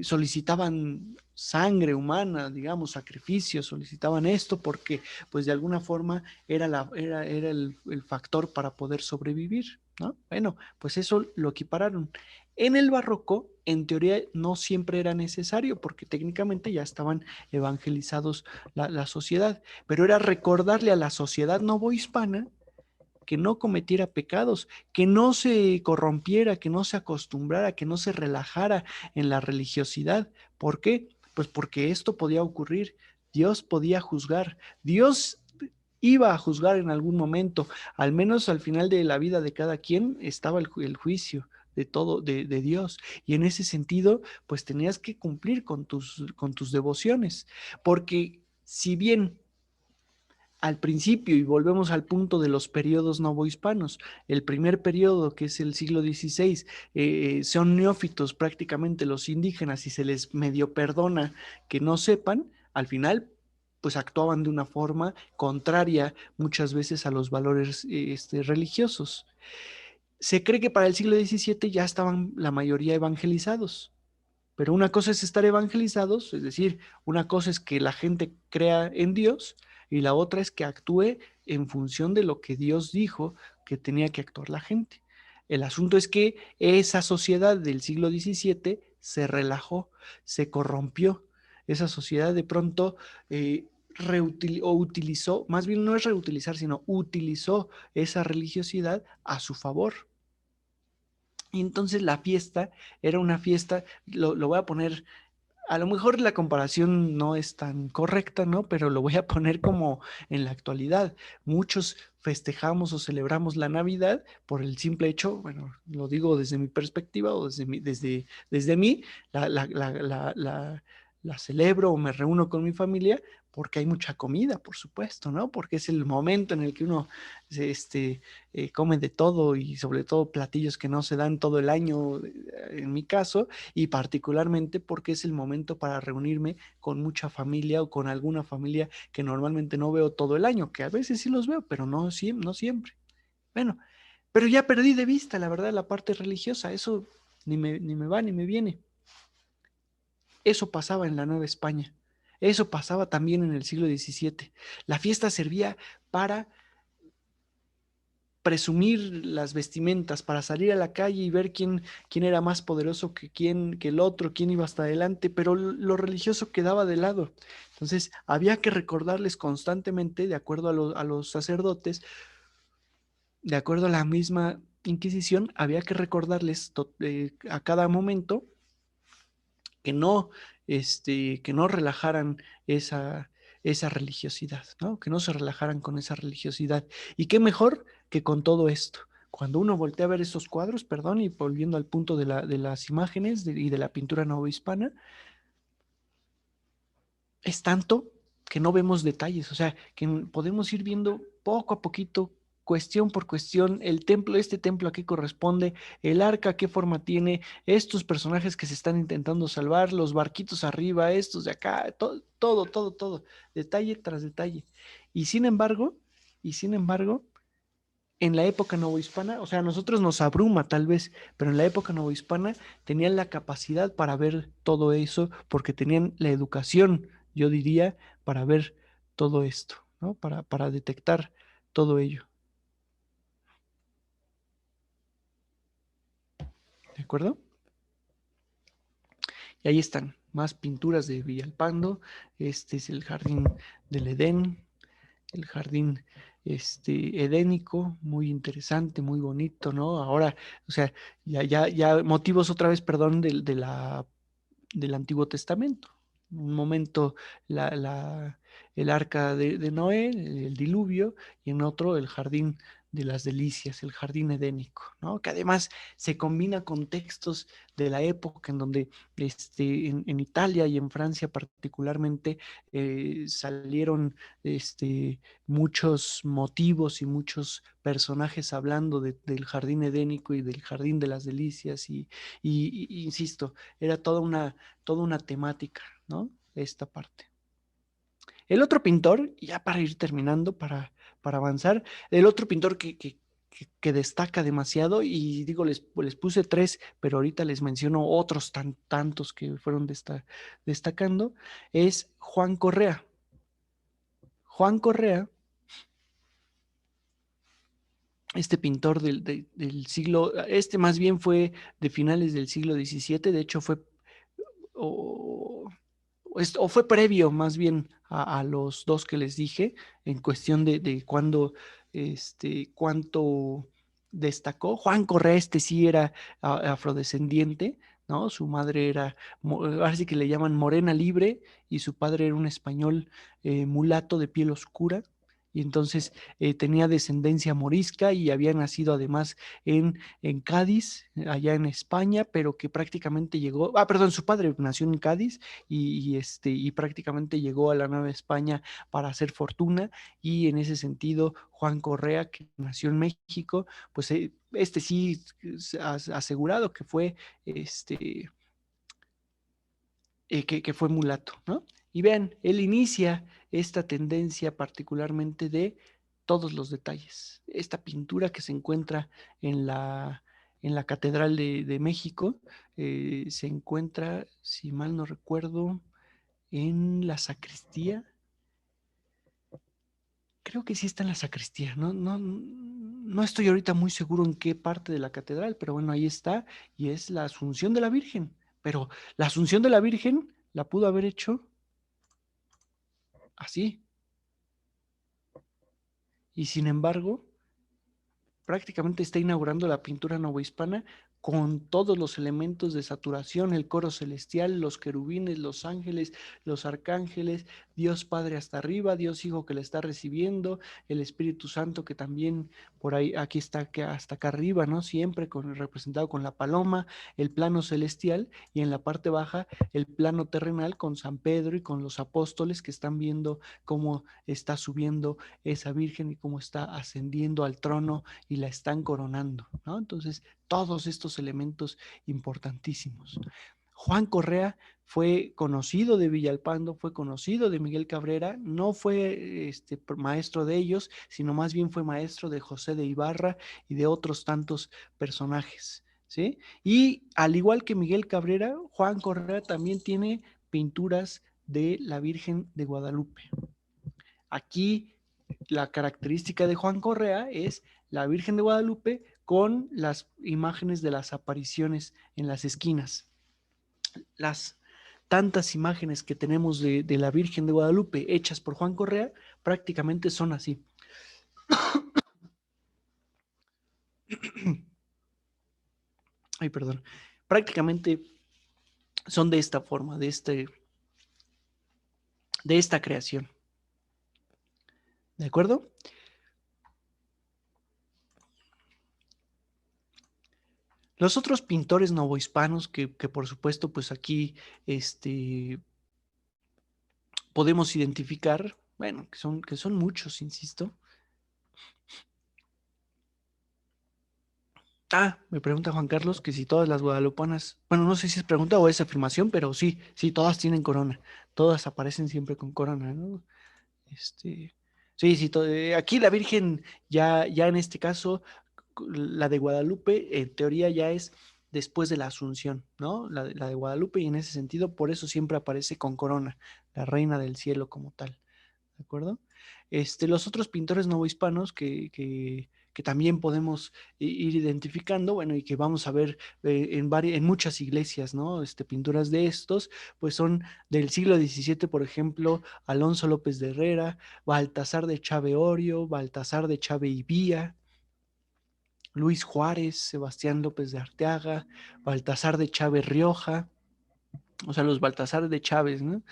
solicitaban sangre humana, digamos, sacrificios, solicitaban esto porque, pues de alguna forma, era el factor para poder sobrevivir, ¿no? Bueno, pues eso lo equipararon. En el barroco, en teoría, no siempre era necesario porque técnicamente ya estaban evangelizados la sociedad, pero era recordarle a la sociedad novohispana que no cometiera pecados, que no se corrompiera, que no se acostumbrara, que no se relajara en la religiosidad. ¿Por qué? Pues porque esto podía ocurrir. Dios podía juzgar. Dios iba a juzgar en algún momento, al menos al final de la vida de cada quien estaba el juicio de todo, de Dios. Y en ese sentido, pues tenías que cumplir con tus devociones, porque si bien al principio, y volvemos al punto de los periodos novohispanos, el primer periodo, que es el siglo XVI, son neófitos prácticamente los indígenas y se les medio perdona que no sepan, al final pues actuaban de una forma contraria muchas veces a los valores religiosos. Se cree que para el siglo XVII ya estaban la mayoría evangelizados, pero una cosa es estar evangelizados, es decir, una cosa es que la gente crea en Dios y la otra es que actúe en función de lo que Dios dijo que tenía que actuar la gente. El asunto es que esa sociedad del siglo XVII se relajó, se corrompió. Esa sociedad de pronto utilizó, más bien no es reutilizar, sino utilizó esa religiosidad a su favor. Y entonces la fiesta era una fiesta, lo voy a poner, a lo mejor la comparación no es tan correcta, ¿no? Pero lo voy a poner como en la actualidad. Muchos festejamos o celebramos la Navidad por el simple hecho, bueno, lo digo desde mi perspectiva o desde mí, la celebro o me reúno con mi familia porque hay mucha comida, por supuesto, ¿no? Porque es el momento en el que uno come de todo y sobre todo platillos que no se dan todo el año, en mi caso, y particularmente porque es el momento para reunirme con mucha familia o con alguna familia que normalmente no veo todo el año, que a veces sí los veo, pero no siempre. Bueno, pero ya perdí de vista, la verdad, la parte religiosa, eso ni me va ni me viene. Eso pasaba en la Nueva España. Eso pasaba también en el siglo XVII. La fiesta servía para presumir las vestimentas, para salir a la calle y ver quién era más poderoso que el otro, quién iba hasta adelante, pero lo religioso quedaba de lado. Entonces, había que recordarles constantemente, de acuerdo a los sacerdotes, de acuerdo a la misma Inquisición, había que recordarles a cada momento que no, que no relajaran esa religiosidad, ¿no? Que no se relajaran con esa religiosidad. Y qué mejor que con todo esto. Cuando uno voltea a ver esos cuadros, perdón, y volviendo al punto de las imágenes y de la pintura novohispana, es tanto que no vemos detalles, o sea, que podemos ir viendo poco a poquito, cuestión por cuestión, el templo, este templo a qué corresponde, el arca qué forma tiene, estos personajes que se están intentando salvar, los barquitos arriba, estos de acá, todo, detalle tras detalle. Y sin embargo, y sin embargo, en la época novohispana, o sea, a nosotros nos abruma tal vez, pero en la época novohispana tenían la capacidad para ver todo eso, porque tenían la educación, yo diría, para ver todo esto, ¿no? Para detectar todo ello. ¿De acuerdo? Y ahí están, más pinturas de Villalpando. Este es el jardín del Edén, el jardín edénico, muy interesante, muy bonito, ¿no? Ahora, o sea, ya motivos otra vez, perdón, del Antiguo Testamento. Un momento el arca de Noé, el diluvio, y en otro el jardín de las delicias, el jardín edénico, ¿no? Que además se combina con textos de la época en donde en Italia y en Francia particularmente salieron muchos motivos y muchos personajes hablando del jardín edénico y del jardín de las delicias y insisto, era toda una temática, ¿no? Esta parte. El otro pintor, ya para ir terminando, para avanzar, el otro pintor que destaca demasiado, y digo, les puse tres, pero ahorita les menciono otros tantos que fueron destacando, es Juan Correa. Juan Correa, este pintor del siglo, más bien fue de finales del siglo XVII, de hecho fue, o, o fue previo más bien a los dos que les dije, en cuestión de cuándo, cuánto destacó. Juan Correa, sí era afrodescendiente, ¿no? Su madre era, ahora sí que le llaman morena libre, y su padre era un español mulato de piel oscura. Y entonces tenía descendencia morisca y había nacido además en Cádiz, allá en España, pero que prácticamente llegó, perdón, su padre nació en Cádiz y prácticamente llegó a la Nueva España para hacer fortuna, y en ese sentido Juan Correa, que nació en México, pues sí asegurado que fue que fue mulato, ¿no? Y vean, él inicia esta tendencia particularmente de todos los detalles. Esta pintura que se encuentra en la Catedral de México, se encuentra, si mal no recuerdo, en la sacristía. Creo que sí está en la sacristía. No estoy ahorita muy seguro en qué parte de la catedral, pero bueno, ahí está. Y es la Asunción de la Virgen. Pero la Asunción de la Virgen la pudo haber hecho así. Y sin embargo, prácticamente está inaugurando la pintura novohispana con todos los elementos de saturación, el coro celestial, los querubines, los ángeles, los arcángeles, Dios Padre hasta arriba, Dios Hijo que le está recibiendo, el Espíritu Santo que también por ahí, aquí está, que hasta acá arriba, ¿no? Siempre representado con la paloma, el plano celestial, y en la parte baja el plano terrenal con San Pedro y con los apóstoles que están viendo cómo está subiendo esa Virgen y cómo está ascendiendo al trono y la están coronando, ¿no? Entonces, todos estos elementos importantísimos. Juan Correa fue conocido de Villalpando, fue conocido de Miguel Cabrera, no fue maestro de ellos, sino más bien fue maestro de José de Ibarra y de otros tantos personajes, ¿sí? Y al igual que Miguel Cabrera, Juan Correa también tiene pinturas de la Virgen de Guadalupe. Aquí la característica de Juan Correa es la Virgen de Guadalupe con las imágenes de las apariciones en las esquinas. Las tantas imágenes que tenemos de la Virgen de Guadalupe hechas por Juan Correa prácticamente son así. Ay, perdón. Prácticamente son de esta forma, de esta creación. ¿De acuerdo? Los otros pintores novohispanos que por supuesto, pues aquí podemos identificar, bueno, que son muchos, insisto. Me pregunta Juan Carlos que si todas las guadalupanas, bueno, no sé si es pregunta o es afirmación, pero sí, todas tienen corona, todas aparecen siempre con corona, ¿no? Sí, aquí la Virgen ya en este caso, la de Guadalupe, en teoría ya es después de la Asunción, ¿no? La de Guadalupe, y en ese sentido, por eso siempre aparece con corona, la reina del cielo como tal, ¿de acuerdo? Los otros pintores novohispanos que también podemos ir identificando, bueno, y que vamos a ver en muchas iglesias, ¿no? Pinturas de estos, pues son del siglo XVII, por ejemplo, Alonso López de Herrera, Baltasar de Chave Orio, Baltasar de Chave Ibía, Luis Juárez, Sebastián López de Arteaga, Baltasar de Chávez Rioja, o sea, los Baltasar de Chávez, ¿no?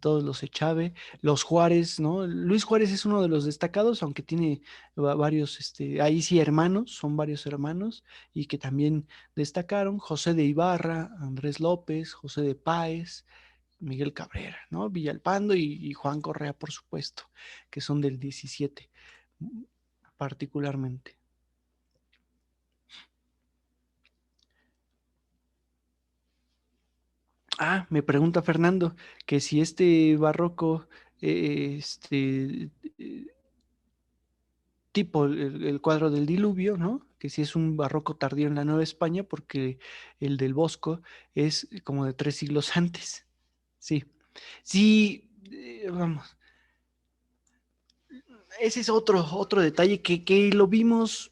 Todos los Echave, los Juárez, ¿no? Luis Juárez es uno de los destacados, aunque tiene varios, ahí sí hermanos, son varios hermanos, y que también destacaron, José de Ibarra, Andrés López, José de Páez, Miguel Cabrera, ¿no? Villalpando y Juan Correa, por supuesto, que son del 17, particularmente. Me pregunta Fernando que si este barroco, tipo el cuadro del diluvio, ¿no? Que si es un barroco tardío en la Nueva España, porque el del Bosco es como de 3 siglos antes. Sí, sí, vamos. Ese es otro detalle que lo vimos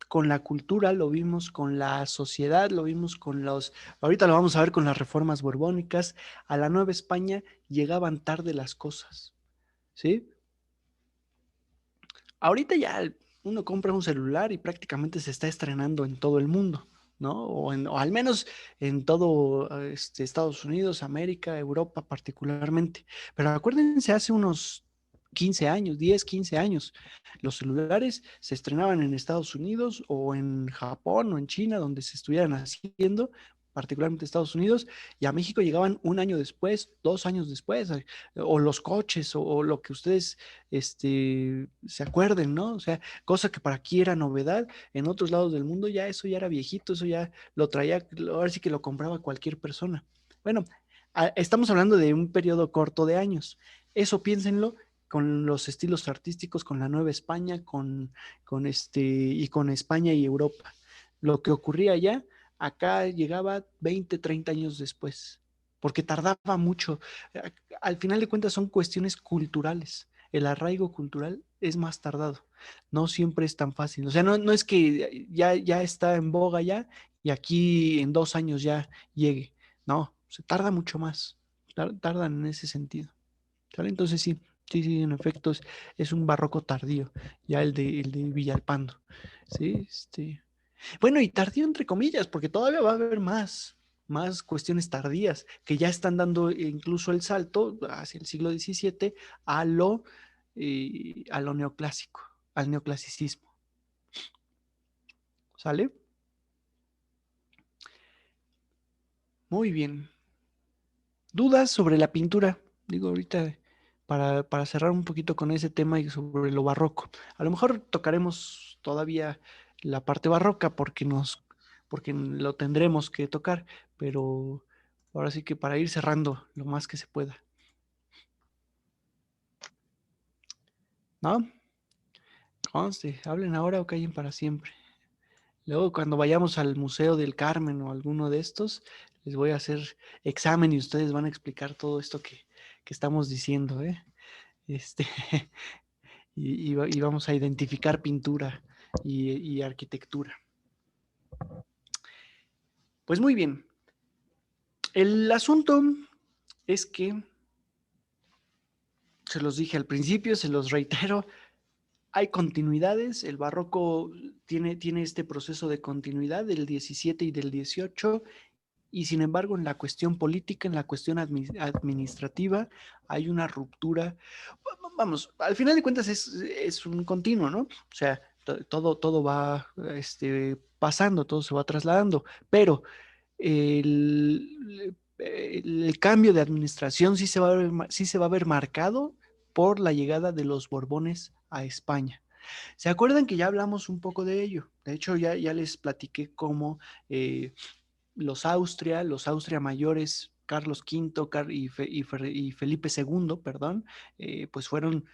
con la cultura, lo vimos con la sociedad, lo vimos con ahorita lo vamos a ver con las reformas borbónicas. A la Nueva España llegaban tarde las cosas, ¿sí? Ahorita ya uno compra un celular y prácticamente se está estrenando en todo el mundo, ¿no? O al menos en todo Estados Unidos, América, Europa particularmente. Pero acuérdense, hace unos 15 años, 10, 15 años, los celulares se estrenaban en Estados Unidos o en Japón o en China, donde se estuvieran haciendo, particularmente Estados Unidos, y a México llegaban un año después, 2 años después, o los coches, o lo que ustedes se acuerden, ¿no? O sea, cosa que para aquí era novedad, en otros lados del mundo ya eso ya era viejito, eso ya lo traía, ahora sí que lo compraba cualquier persona. Bueno, estamos hablando de un periodo corto de años. Eso piénsenlo con los estilos artísticos, con la Nueva España, y con España y Europa. Lo que ocurría allá, acá llegaba 20, 30 años después, porque tardaba mucho. Al final de cuentas son cuestiones culturales. El arraigo cultural es más tardado. No siempre es tan fácil. O sea, no es que ya está en boga ya y aquí en 2 años ya llegue. No, se tarda mucho más. Tardan en ese sentido. ¿Sale? Entonces sí, sí, sí, en efecto es un barroco tardío, ya el de Villalpando. Sí, bueno, y tardío entre comillas, porque todavía va a haber más cuestiones tardías que ya están dando incluso el salto hacia el siglo XVII a lo neoclásico, al neoclasicismo. ¿Sale? Muy bien. ¿Dudas sobre la pintura? Digo, ahorita para cerrar un poquito con ese tema y sobre lo barroco. A lo mejor tocaremos todavía la parte barroca porque lo tendremos que tocar, pero ahora sí que para ir cerrando lo más que se pueda. ¿No? Conste, hablen ahora o callen para siempre. Luego, cuando vayamos al Museo del Carmen o alguno de estos, les voy a hacer examen y ustedes van a explicar todo esto que estamos diciendo, ¿eh? Este, y vamos a identificar pintura y arquitectura. Pues muy bien. El asunto es que, se los dije al principio, se los reitero, hay continuidades, el barroco tiene este proceso de continuidad del 17 y del 18, y sin embargo en la cuestión política, en la cuestión administrativa, hay una ruptura. Vamos, al final de cuentas es un continuo, ¿no? O sea, todo va pasando, todo se va trasladando, pero el cambio de administración sí se va a ver marcado por la llegada de los Borbones a España. ¿Se acuerdan que ya hablamos un poco de ello? De hecho, ya les platiqué cómo los Austria mayores, Carlos V y Felipe II, perdón, pues fueron,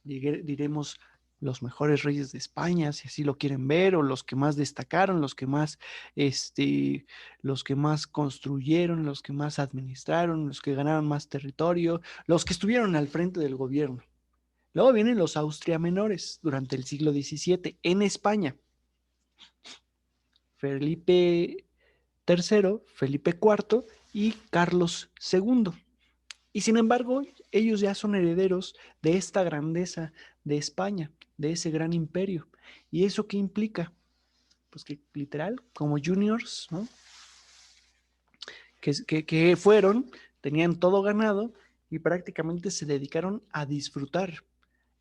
diremos, los mejores reyes de España, si así lo quieren ver, o los que más destacaron, los que más construyeron, los que más administraron, los que ganaron más territorio, los que estuvieron al frente del gobierno. Luego vienen los Austria menores durante el siglo XVII en España. Felipe III, Felipe IV y Carlos II. Y sin embargo, ellos ya son herederos de esta grandeza de España, de ese gran imperio. ¿Y eso qué implica? Pues que literal, como juniors, ¿no? Que fueron, tenían todo ganado y prácticamente se dedicaron a disfrutar.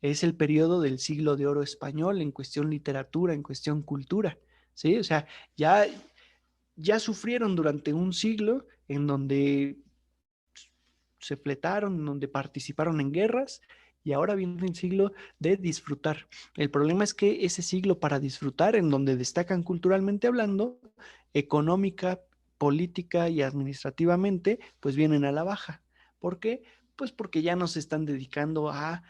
Es el periodo del siglo de oro español en cuestión literatura, en cuestión cultura, ¿sí? O sea, ya sufrieron durante un siglo en donde se fletaron, en donde participaron en guerras y ahora viene el siglo de disfrutar. El problema es que ese siglo para disfrutar, en donde destacan culturalmente hablando, económica, política y administrativamente, pues vienen a la baja. ¿Por qué? Pues porque ya no se están dedicando a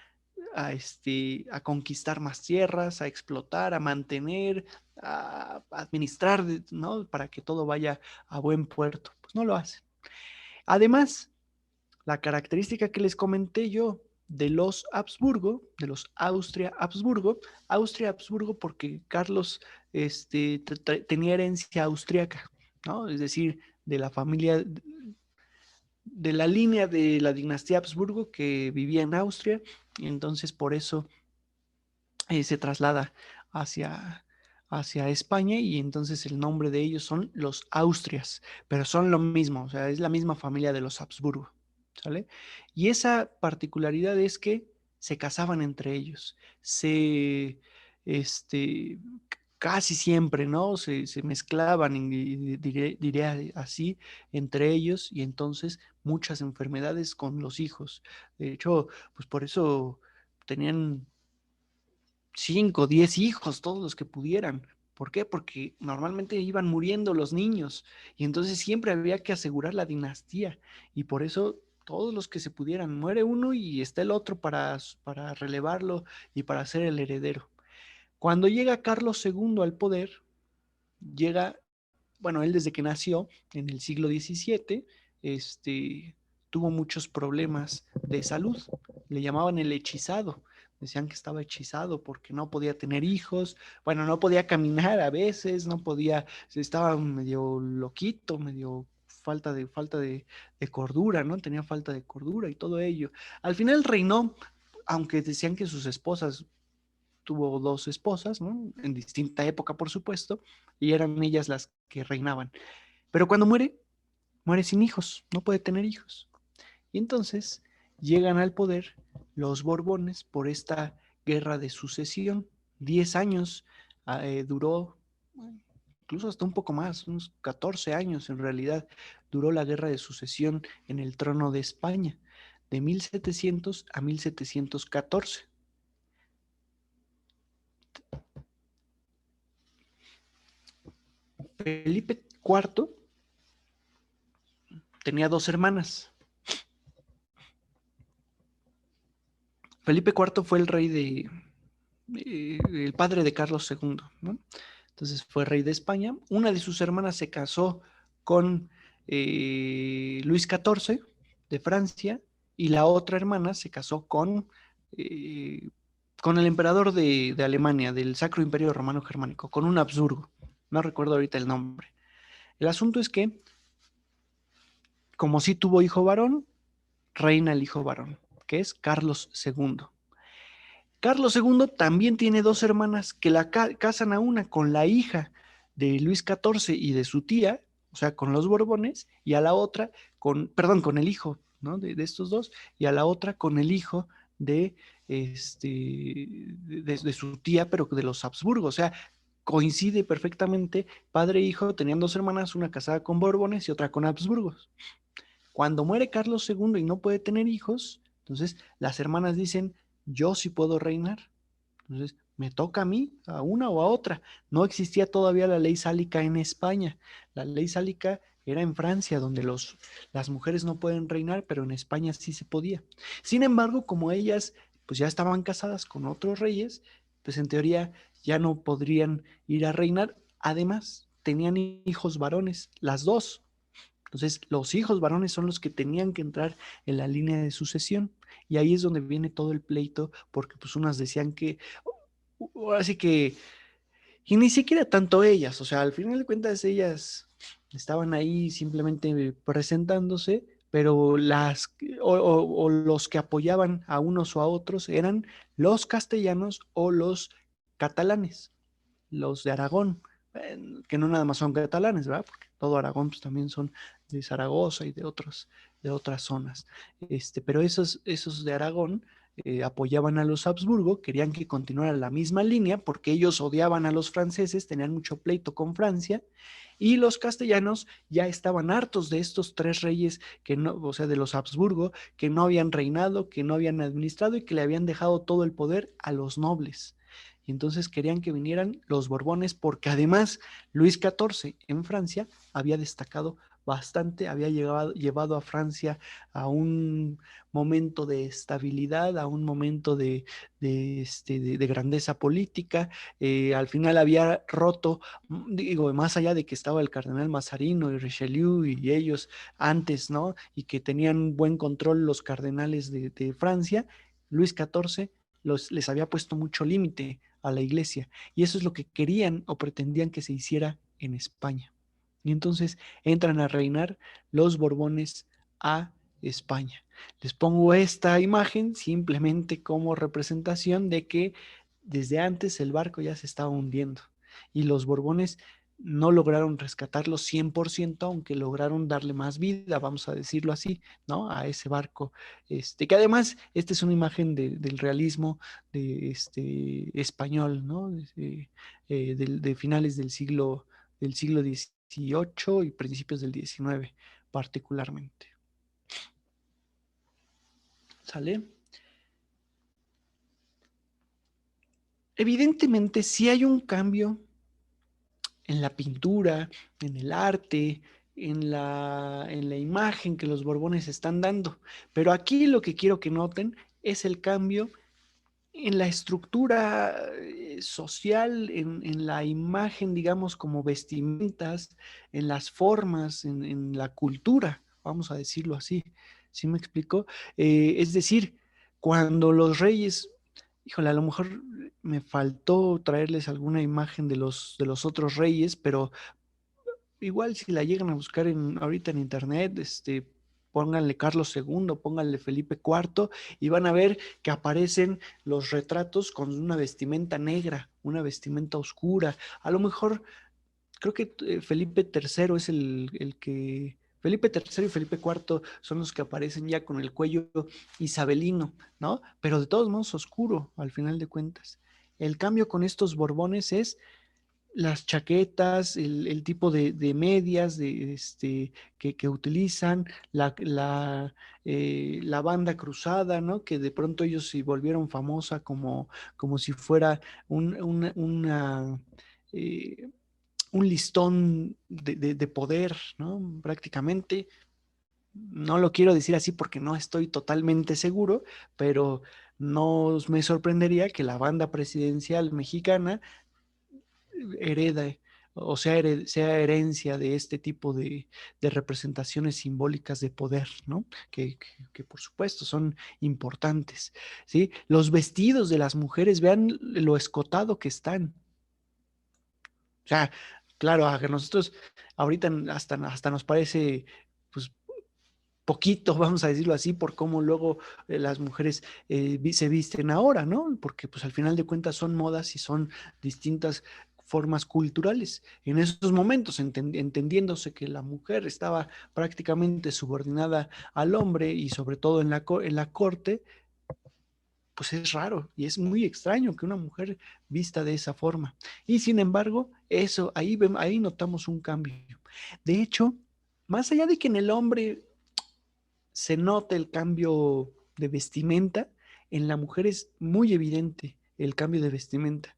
conquistar más tierras, a explotar, a mantener, a administrar, ¿no? Para que todo vaya a buen puerto. Pues no lo hacen. Además, la característica que les comenté yo de los Habsburgo, de los Austria-Habsburgo porque Carlos tenía herencia austriaca, ¿no? Es decir, de la familia, de la línea de la dinastía Habsburgo que vivía en Austria, y entonces por eso se traslada hacia, hacia España y entonces el nombre de ellos son los Austrias, pero son lo mismo, o sea, es la misma familia de los Habsburgo, ¿sale? Y esa particularidad es que se casaban entre ellos, este, casi siempre, ¿no? Se mezclaban, diré así, entre ellos y entonces muchas enfermedades con los hijos. De hecho, pues por eso tenían 5, 10 hijos, todos los que pudieran. ¿Por qué? Porque normalmente iban muriendo los niños y entonces siempre había que asegurar la dinastía y por eso todos los que se pudieran, muere uno y está el otro para relevarlo y para ser el heredero. Cuando llega Carlos II al poder, llega, bueno, él desde que nació en el siglo XVII, tuvo muchos problemas de salud. Le llamaban el hechizado. Decían que estaba hechizado porque no podía tener hijos. Bueno, no podía caminar a veces, no podía, estaba medio loquito, medio falta de cordura, ¿no? Tenía falta de cordura y todo ello. Al final reinó, aunque decían que sus esposas tuvo dos esposas, ¿no? En distinta época, por supuesto, y eran ellas las que reinaban. Pero cuando muere, muere sin hijos, no puede tener hijos. Y entonces llegan al poder los Borbones por esta guerra de sucesión. 10 años duró, incluso hasta un poco más, unos 14 años en realidad, duró la guerra de sucesión en el trono de España, de 1700 a 1714. Felipe IV tenía dos hermanas. Felipe IV fue el rey el padre de Carlos II, ¿no? Entonces fue rey de España. Una de sus hermanas se casó con Luis XIV de Francia y la otra hermana se casó con el emperador de Alemania, del Sacro Imperio Romano Germánico, con un Habsburgo. No recuerdo ahorita el nombre. El asunto es que, como sí tuvo hijo varón, reina el hijo varón, que es Carlos II. Carlos II también tiene dos hermanas que la casan a una con la hija de Luis XIV y de su tía, o sea, con los Borbones, y a la otra con el hijo, ¿no? De estos dos, y a la otra con el hijo de, de su tía, pero de los Habsburgo, o sea, coincide perfectamente, padre e hijo, tenían dos hermanas, una casada con Borbones y otra con Habsburgos. Cuando muere Carlos II y no puede tener hijos, entonces las hermanas dicen, yo sí puedo reinar. Entonces, me toca a mí, a una o a otra. No existía todavía la ley sálica en España. La ley sálica era en Francia, donde las mujeres no pueden reinar, pero en España sí se podía. Sin embargo, como ellas pues ya estaban casadas con otros reyes, pues en teoría ya no podrían ir a reinar. Además, tenían hijos varones, las dos. Entonces, los hijos varones son los que tenían que entrar en la línea de sucesión. Y ahí es donde viene todo el pleito, porque pues unas decían que, así que, y ni siquiera tanto ellas, o sea, al final de cuentas ellas estaban ahí simplemente presentándose, pero o los que apoyaban a unos o a otros eran los castellanos o los catalanes, los de Aragón, que no nada más son catalanes, ¿verdad? Porque todo Aragón pues, también son de Zaragoza y de otras zonas. Pero esos de Aragón apoyaban a los Habsburgo, querían que continuara la misma línea porque ellos odiaban a los franceses, tenían mucho pleito con Francia, y los castellanos ya estaban hartos de estos tres reyes que no, o sea, de los Habsburgo, que no habían reinado, que no habían administrado y que le habían dejado todo el poder a los nobles. Y entonces querían que vinieran los Borbones porque además Luis XIV en Francia había destacado bastante, había llevado a Francia a un momento de estabilidad, a un momento de grandeza política. Al final había roto, digo, más allá de que estaba el cardenal Mazarino y Richelieu y ellos antes, ¿no? Y que tenían buen control los cardenales de Francia, Luis XIV les había puesto mucho límite a la iglesia, y eso es lo que querían o pretendían que se hiciera en España. Y entonces entran a reinar los Borbones a España. Les pongo esta imagen simplemente como representación de que desde antes el barco ya se estaba hundiendo y los Borbones no lograron rescatarlo 100%, aunque lograron darle más vida, vamos a decirlo así, ¿no? A ese barco. Que además, esta es una imagen del realismo español, ¿no? De finales del siglo XVIII y principios del XIX, particularmente. ¿Sale? Evidentemente, sí hay un cambio en la pintura, en el arte, en la imagen que los Borbones están dando. Pero aquí lo que quiero que noten es el cambio en la estructura social, en la imagen, digamos, como vestimentas, en las formas, en la cultura, vamos a decirlo así. ¿Sí me explico? Es decir, cuando los reyes, híjole, a lo mejor me faltó traerles alguna imagen de los otros reyes, pero igual si la llegan a buscar ahorita en internet, pónganle Carlos II, pónganle Felipe IV y van a ver que aparecen los retratos con una vestimenta negra, una vestimenta oscura. A lo mejor creo que Felipe III es el que... Felipe III y Felipe IV son los que aparecen ya con el cuello isabelino, ¿no? Pero de todos modos oscuro, al final de cuentas. El cambio con estos Borbones es las chaquetas, el tipo de medias que utilizan, la banda cruzada, ¿no? Que de pronto ellos se volvieron famosa como si fuera eh, un listón de poder, ¿no? Prácticamente. No lo quiero decir así porque no estoy totalmente seguro, pero no me sorprendería que la banda presidencial mexicana hereda sea herencia de este tipo de representaciones simbólicas de poder, ¿no? Que por supuesto son importantes, ¿sí? Los vestidos de las mujeres, vean lo escotado que están. O sea, claro, a nosotros ahorita hasta nos parece, pues, poquito, vamos a decirlo así, por cómo luego las mujeres se visten ahora, ¿no? Porque pues al final de cuentas son modas y son distintas formas culturales. En esos momentos, entendiéndose que la mujer estaba prácticamente subordinada al hombre y sobre todo en la corte, pues es raro y es muy extraño que una mujer vista de esa forma. Y sin embargo, ahí notamos un cambio. De hecho, más allá de que en el hombre se nota el cambio de vestimenta, en la mujer es muy evidente el cambio de vestimenta.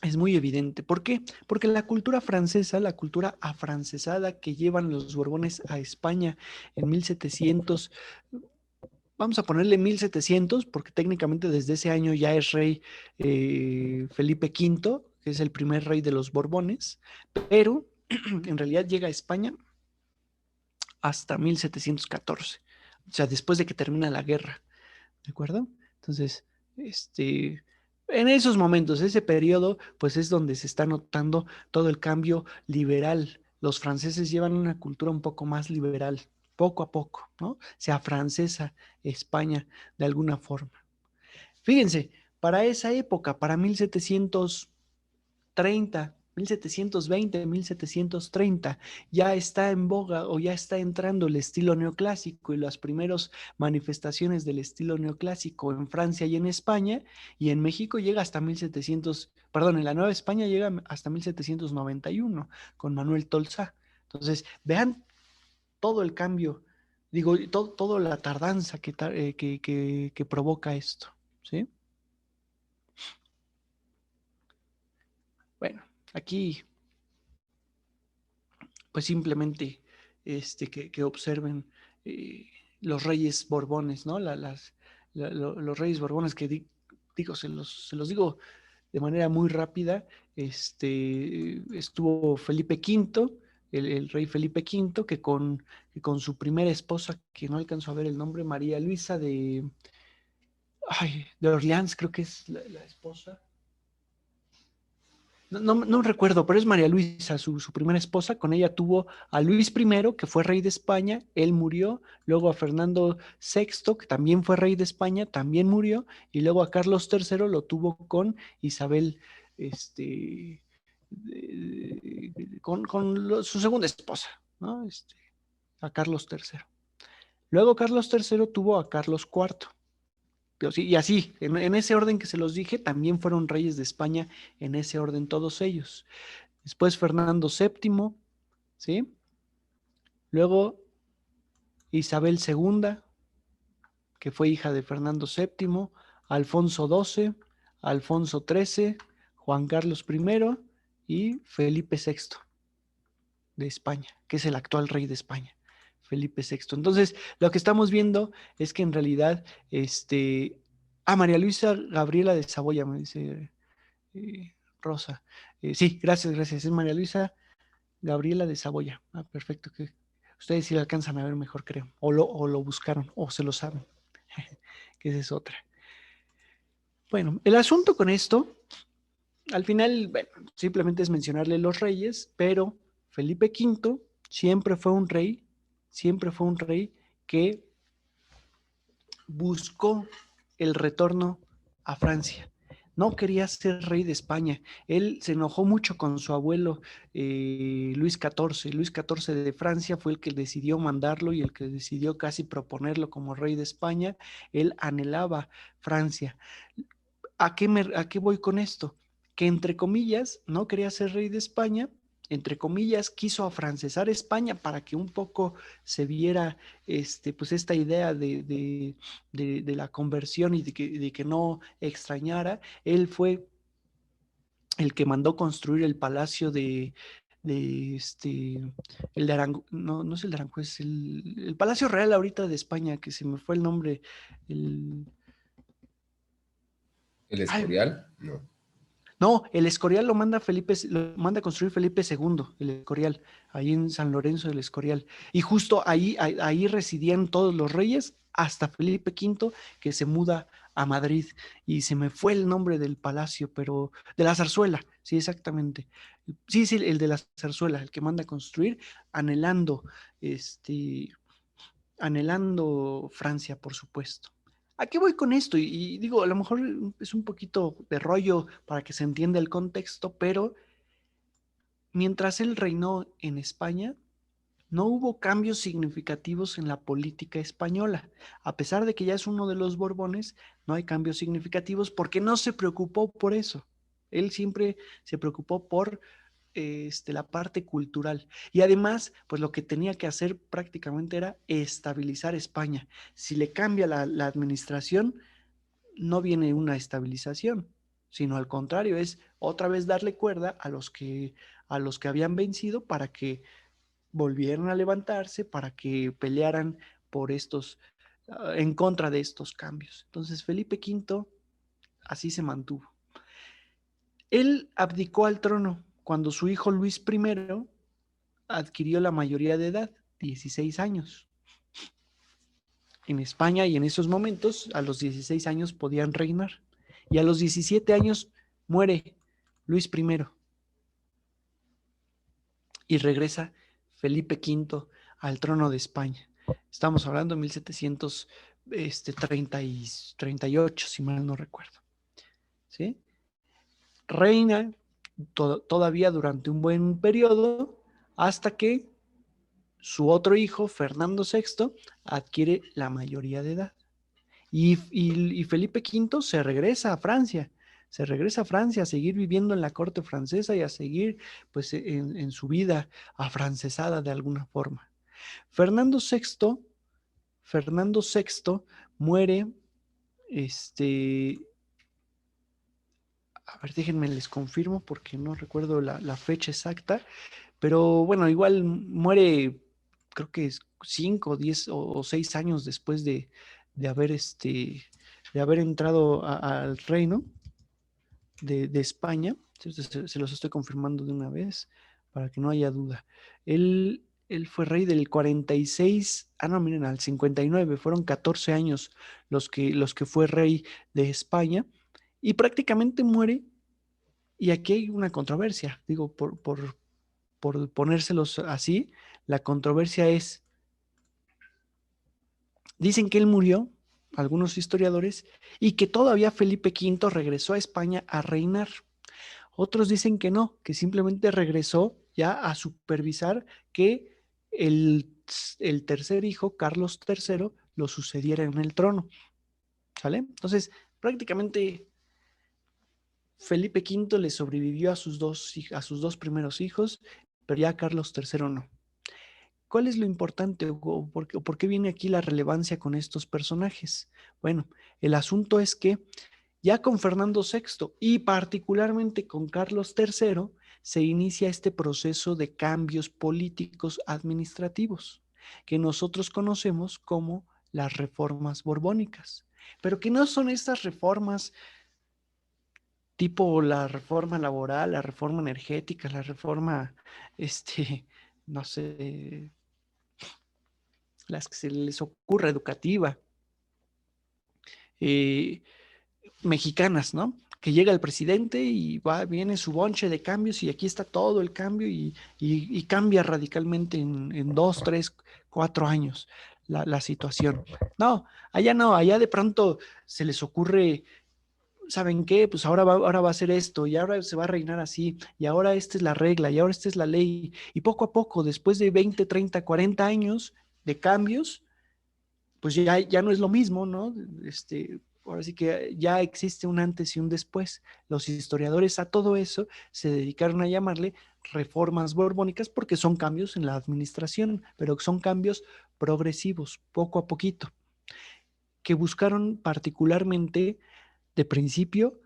Es muy evidente. ¿Por qué? Porque la cultura francesa, la cultura afrancesada que llevan los Borbones a España en 1700, vamos a ponerle 1700, porque técnicamente desde ese año ya es rey Felipe V, que es el primer rey de los Borbones, pero en realidad llega a España hasta 1714. o sea, después de que termina la guerra, ¿de acuerdo? Entonces, en esos momentos, ese periodo, pues es donde se está notando todo el cambio liberal. Los franceses llevan una cultura un poco más liberal, poco a poco, ¿no? Se afrancesa España de alguna forma. Fíjense, para esa época, para 1730, 1720, 1730, ya está en boga o ya está entrando el estilo neoclásico y las primeras manifestaciones del estilo neoclásico en Francia y en España, y en México llega hasta 1700, perdón, en la Nueva España llega hasta 1791 con Manuel Tolsá. Entonces, vean todo el cambio, digo, toda la tardanza que provoca esto, ¿sí? Bueno, aquí pues simplemente que observen eh, los reyes Borbones, ¿no? Los reyes Borbones que digo, se los digo de manera muy rápida. Estuvo Felipe V, el rey Felipe V, que con su primera esposa, que no alcanzo a ver el nombre, María Luisa de Orleans, creo que es la esposa. No recuerdo, pero es María Luisa, su primera esposa. Con ella tuvo a Luis I, que fue rey de España, él murió. Luego a Fernando VI, que también fue rey de España, también murió. Y luego a Carlos III lo tuvo con Isabel, con su segunda esposa, ¿no? A Carlos III. Luego Carlos III tuvo a Carlos IV. Pero sí, y así, en ese orden que se los dije, también fueron reyes de España, en ese orden todos ellos. Después Fernando VII, ¿sí? Luego Isabel II, que fue hija de Fernando VII, Alfonso XII, Alfonso XIII, Juan Carlos I y Felipe VI de España, que es el actual rey de España, Felipe VI. Entonces, lo que estamos viendo es que en realidad, María Luisa Gabriela de Saboya, me dice Rosa. Sí, gracias, es María Luisa Gabriela de Saboya. Perfecto, que ustedes sí lo alcanzan a ver mejor, creo. O lo buscaron, o se lo saben. Que esa es otra. Bueno, el asunto con esto, al final, bueno, simplemente es mencionarle los reyes, pero Felipe V siempre fue un rey que buscó el retorno a Francia. No quería ser rey de España. Él se enojó mucho con su abuelo Luis XIV. Luis XIV de Francia fue el que decidió mandarlo y el que decidió casi proponerlo como rey de España. Él anhelaba Francia. ¿A qué voy con esto? Que entre comillas no quería ser rey de España, entre comillas quiso afrancesar España para que un poco se viera pues esta idea de la conversión y de que no extrañara. Él fue el que mandó construir el palacio el de Aranjuez, no es el de Aranjuez, el Palacio Real ahorita de España, que se me fue el nombre, el... ¿El Ay, Escorial? No. no, el Escorial lo manda a construir Felipe II, el Escorial, ahí en San Lorenzo del Escorial. Y justo ahí residían todos los reyes, hasta Felipe V, que se muda a Madrid. Y se me fue el nombre del palacio, pero de la zarzuela, sí, exactamente. Sí, sí, el de la zarzuela, el que manda a construir, anhelando, anhelando Francia, por supuesto. ¿A qué voy con esto? Y digo, a lo mejor es un poquito de rollo para que se entienda el contexto, pero mientras él reinó en España, no hubo cambios significativos en la política española. A pesar de que ya es uno de los Borbones, no hay cambios significativos porque no se preocupó por eso. Él siempre se preocupó por la parte cultural. Y además, pues lo que tenía que hacer prácticamente era estabilizar España. Si le cambia la administración, no viene una estabilización, sino al contrario, es otra vez darle cuerda a los que habían vencido para que volvieran a levantarse, para que pelearan por en contra de estos cambios. Entonces, Felipe V así se mantuvo. Él abdicó al trono cuando su hijo Luis I adquirió la mayoría de edad, 16 años. en España, y en esos momentos a los 16 años podían reinar. Y a los 17 años muere Luis I y regresa Felipe V al trono de España. Estamos hablando de 1738, si mal no recuerdo. ¿Sí? Reina todavía durante un buen periodo hasta que su otro hijo, Fernando VI, adquiere la mayoría de edad. Y Felipe V se regresa a Francia a seguir viviendo en la corte francesa y a seguir pues en su vida afrancesada de alguna forma. Fernando VI, Fernando VI muere, a ver, déjenme les confirmo porque no recuerdo la fecha exacta, pero bueno, igual muere, creo que es 5, 10 o 6 años después de haber, de haber entrado al reino de España. Se los estoy confirmando de una vez para que no haya duda. Él fue rey del 46, no, miren, al 59, fueron 14 años los que fue rey de España, y prácticamente muere, y aquí hay una controversia, digo, por ponérselos así, la controversia es, dicen que él murió, algunos historiadores, y que todavía Felipe V regresó a España a reinar. Otros dicen que no, que simplemente regresó ya a supervisar que el tercer hijo, Carlos III, lo sucediera en el trono. ¿Sale? Entonces, prácticamente Felipe V le sobrevivió a sus dos primeros hijos, pero ya Carlos III no. ¿Cuál es lo importante o por qué viene aquí la relevancia con estos personajes? Bueno, el asunto es que ya con Fernando VI y particularmente con Carlos III se inicia este proceso de cambios políticos administrativos que nosotros conocemos como las reformas borbónicas, pero que no son estas reformas tipo la reforma laboral, la reforma energética, la reforma, no sé, las que se les ocurra, educativa, eh, mexicanas, ¿no? Que llega el presidente y viene su bonche de cambios y aquí está todo el cambio y cambia radicalmente en 2, 3, 4 años la situación. No, allá de pronto se les ocurre, ¿saben qué? Pues ahora va a ser esto, y ahora se va a reinar así, y ahora esta es la regla, y ahora esta es la ley, y poco a poco, después de 20, 30, 40 años de cambios, pues ya no es lo mismo, ¿no? Ahora sí que ya existe un antes y un después. Los historiadores a todo eso se dedicaron a llamarle reformas borbónicas porque son cambios en la administración, pero son cambios progresivos, poco a poquito, que buscaron particularmente de principio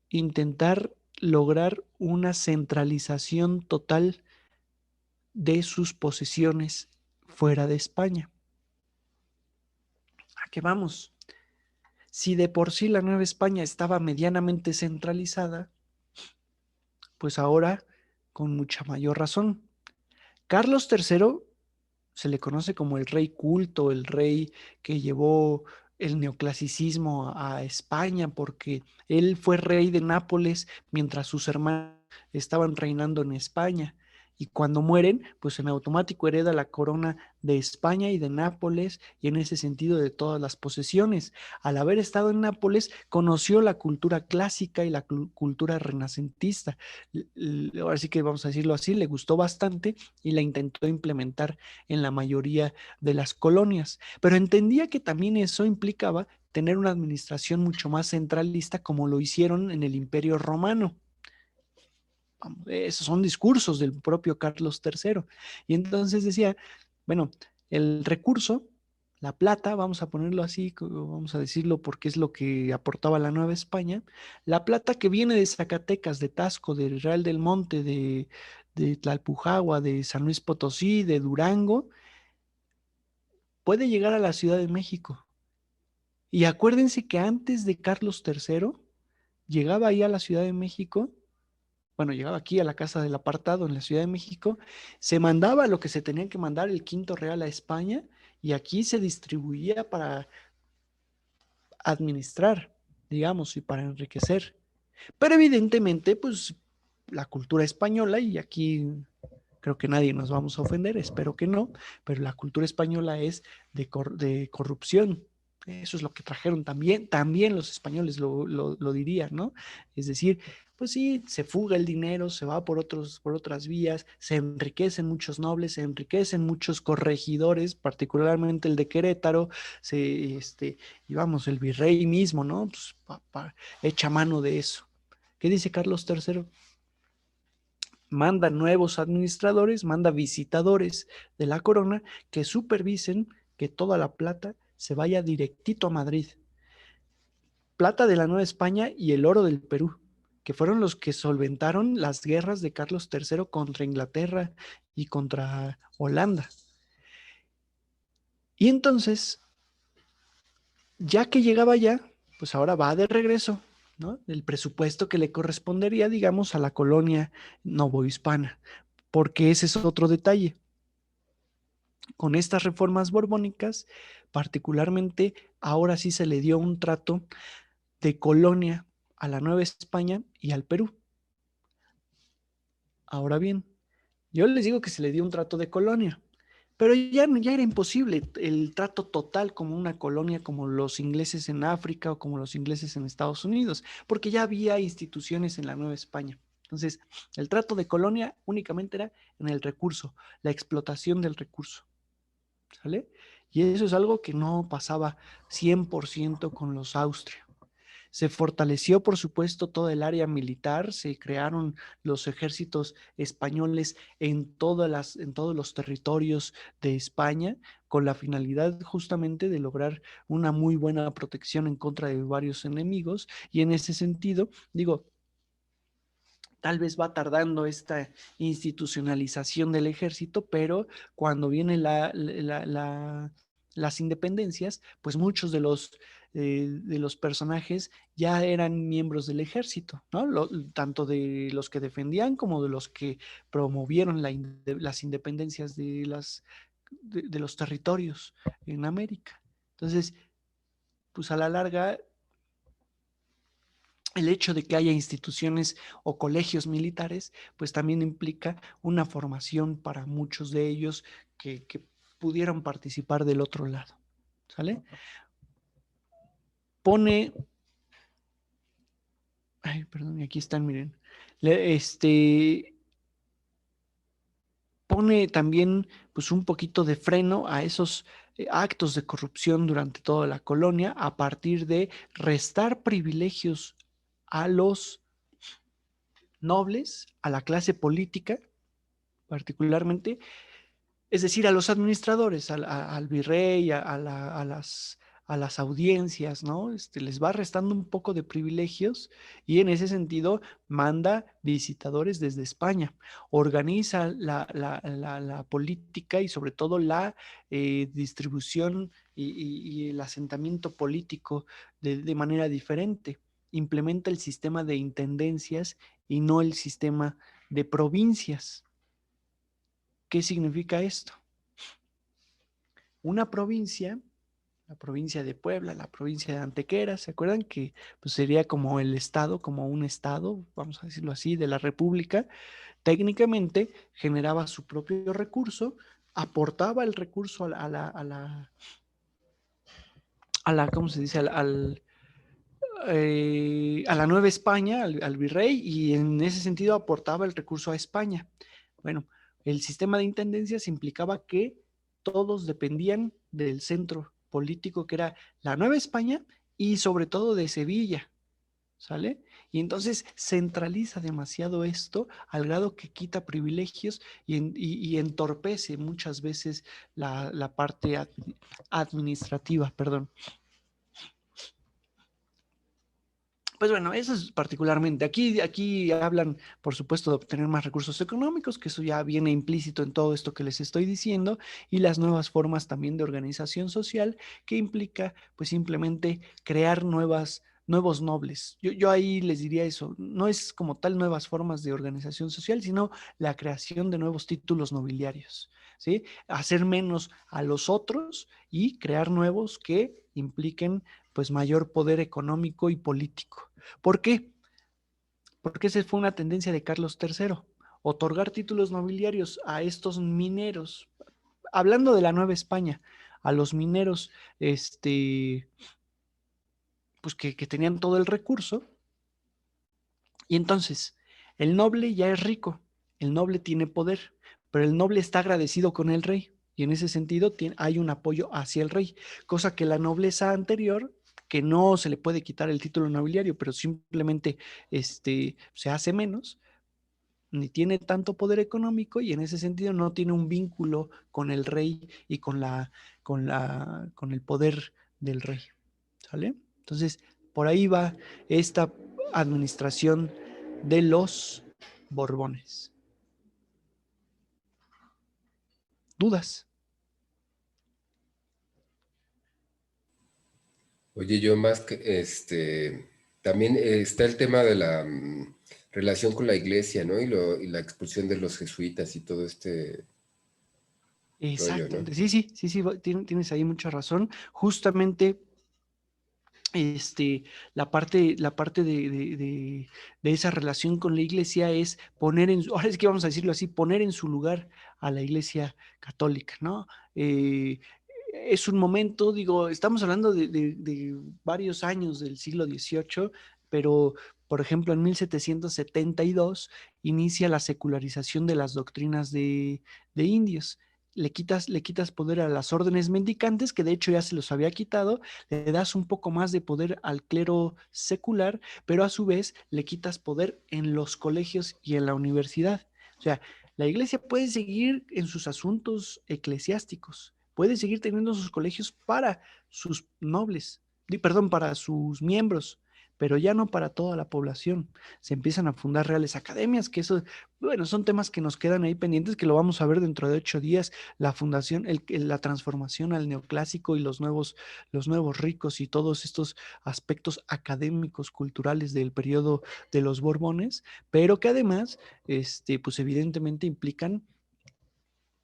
intentar lograr una centralización total de sus posesiones fuera de España. ¿A qué vamos? Si de por sí la Nueva España estaba medianamente centralizada, pues ahora con mucha mayor razón. Carlos III se le conoce como el rey culto, el rey que llevó el neoclasicismo a España, porque él fue rey de Nápoles mientras sus hermanos estaban reinando en España. Y cuando mueren, pues en automático hereda la corona de España y de Nápoles, y en ese sentido de todas las posesiones. Al haber estado en Nápoles, conoció la cultura clásica y la cultura renacentista. Ahora sí que vamos a decirlo así, le gustó bastante y la intentó implementar en la mayoría de las colonias, pero entendía que también eso implicaba tener una administración mucho más centralista como lo hicieron en el Imperio Romano. Esos son discursos del propio Carlos III. Y entonces decía, bueno, el recurso, la plata, vamos a ponerlo así, vamos a decirlo porque es lo que aportaba la Nueva España, la plata que viene de Zacatecas, de Tasco, de Real del Monte, de Tlalpujagua, de San Luis Potosí, de Durango, puede llegar a la Ciudad de México. Y acuérdense que antes de Carlos III, llegaba ahí a la Ciudad de México, bueno, llegaba aquí a la Casa del Apartado en la Ciudad de México, se mandaba lo que se tenía que mandar el Quinto Real a España y aquí se distribuía para administrar, digamos, y para enriquecer. Pero evidentemente, pues la cultura española, y aquí creo que nadie nos vamos a ofender, espero que no, pero la cultura española es de corrupción. Eso es lo que trajeron también los españoles lo dirían, ¿no? Es decir, pues sí, se fuga el dinero, se va por otras vías, se enriquecen muchos nobles, se enriquecen muchos corregidores, particularmente el de Querétaro, y vamos, el virrey mismo, ¿no? Pues, echa mano de eso. ¿Qué dice Carlos III? Manda nuevos administradores, manda visitadores de la corona que supervisen que toda la plata se vaya directito a Madrid. Plata de la Nueva España y el oro del Perú, que fueron los que solventaron las guerras de Carlos III contra Inglaterra y contra Holanda. Y entonces, ya que llegaba allá, pues ahora va de regreso, ¿no? El presupuesto que le correspondería, digamos, a la colonia novohispana, porque ese es otro detalle. Con estas reformas borbónicas, particularmente, ahora sí se le dio un trato de colonia a la Nueva España y al Perú. Ahora bien, yo les digo que se le dio un trato de colonia, pero ya era imposible el trato total como una colonia como los ingleses en África o como los ingleses en Estados Unidos, porque ya había instituciones en la Nueva España. Entonces, el trato de colonia únicamente era en el recurso, la explotación del recurso. ¿Sale? Y eso es algo que no pasaba 100% con los Austria. Se fortaleció, por supuesto, todo el área militar, se crearon los ejércitos españoles en todos los territorios de España, con la finalidad justamente de lograr una muy buena protección en contra de varios enemigos. Y en ese sentido, digo, tal vez va tardando esta institucionalización del ejército, pero cuando vienen las independencias, pues muchos de los personajes ya eran miembros del ejército, ¿no? Tanto de los que defendían como de los que promovieron las independencias de los territorios en América. Entonces, pues a la larga el hecho de que haya instituciones o colegios militares, pues también implica una formación para muchos de ellos que pudieran participar del otro lado. ¿Sale? Pone, ay, perdón, aquí están, miren. Pone también pues un poquito de freno a esos actos de corrupción durante toda la colonia a partir de restar privilegios a los nobles, a la clase política, particularmente, es decir, a los administradores, al virrey, a las audiencias, ¿no? Les va restando un poco de privilegios y en ese sentido manda visitadores desde España, organiza la política y sobre todo la distribución y el asentamiento político de manera diferente. Implementa el sistema de intendencias y no el sistema de provincias. ¿Qué significa esto? Una provincia, la provincia de Puebla, la provincia de Antequera, ¿se acuerdan que pues, sería como el estado, como un estado, vamos a decirlo así, de la República? Técnicamente generaba su propio recurso, aportaba el recurso ¿cómo se dice? A la Nueva España, al virrey, y en ese sentido aportaba el recurso a España. Bueno, el sistema de intendencias implicaba que todos dependían del centro político que era la Nueva España y sobre todo de Sevilla, ¿sale? Y entonces centraliza demasiado esto al grado que quita privilegios y entorpece muchas veces la parte administrativa, perdón. Pues bueno, eso es particularmente. Aquí hablan, por supuesto, de obtener más recursos económicos, que eso ya viene implícito en todo esto que les estoy diciendo, y las nuevas formas también de organización social, que implica, pues simplemente crear nuevos nobles. Yo ahí les diría eso, no es como tal nuevas formas de organización social, sino la creación de nuevos títulos nobiliarios, ¿sí? Hacer menos a los otros y crear nuevos que impliquen pues mayor poder económico y político. ¿Por qué? Porque esa fue una tendencia de Carlos III, otorgar títulos nobiliarios a estos mineros, hablando de la Nueva España, a los mineros, pues que tenían todo el recurso, y entonces el noble ya es rico, el noble tiene poder, pero el noble está agradecido con el rey, y en ese sentido hay un apoyo hacia el rey, cosa que la nobleza anterior, que no se le puede quitar el título nobiliario, pero simplemente se hace menos, ni tiene tanto poder económico y en ese sentido no tiene un vínculo con el rey y con el poder del rey. ¿Sale? Entonces, por ahí va esta administración de los Borbones. ¿Dudas? Oye, yo más que también está el tema de la relación con la iglesia, ¿no? Y la expulsión de los jesuitas y todo este rollo, ¿no? Exactamente. Sí, tienes ahí mucha razón. Justamente la parte de esa relación con la iglesia es ahora es que vamos a decirlo así, poner en su lugar a la iglesia católica, ¿no? Es un momento, digo, estamos hablando de varios años del siglo XVIII, pero, por ejemplo, en 1772 inicia la secularización de las doctrinas de indios. Le quitas poder a las órdenes mendicantes, que de hecho ya se los había quitado, le das un poco más de poder al clero secular, pero a su vez le quitas poder en los colegios y en la universidad. O sea, la iglesia puede seguir en sus asuntos eclesiásticos, puede seguir teniendo sus colegios para sus nobles, perdón, para sus miembros, pero ya no para toda la población. Se empiezan a fundar reales academias, que eso, bueno, son temas que nos quedan ahí pendientes, que lo vamos a ver dentro de 8 días, la fundación, la transformación al neoclásico y los nuevos ricos y todos estos aspectos académicos, culturales del periodo de los Borbones, pero que además, pues evidentemente implican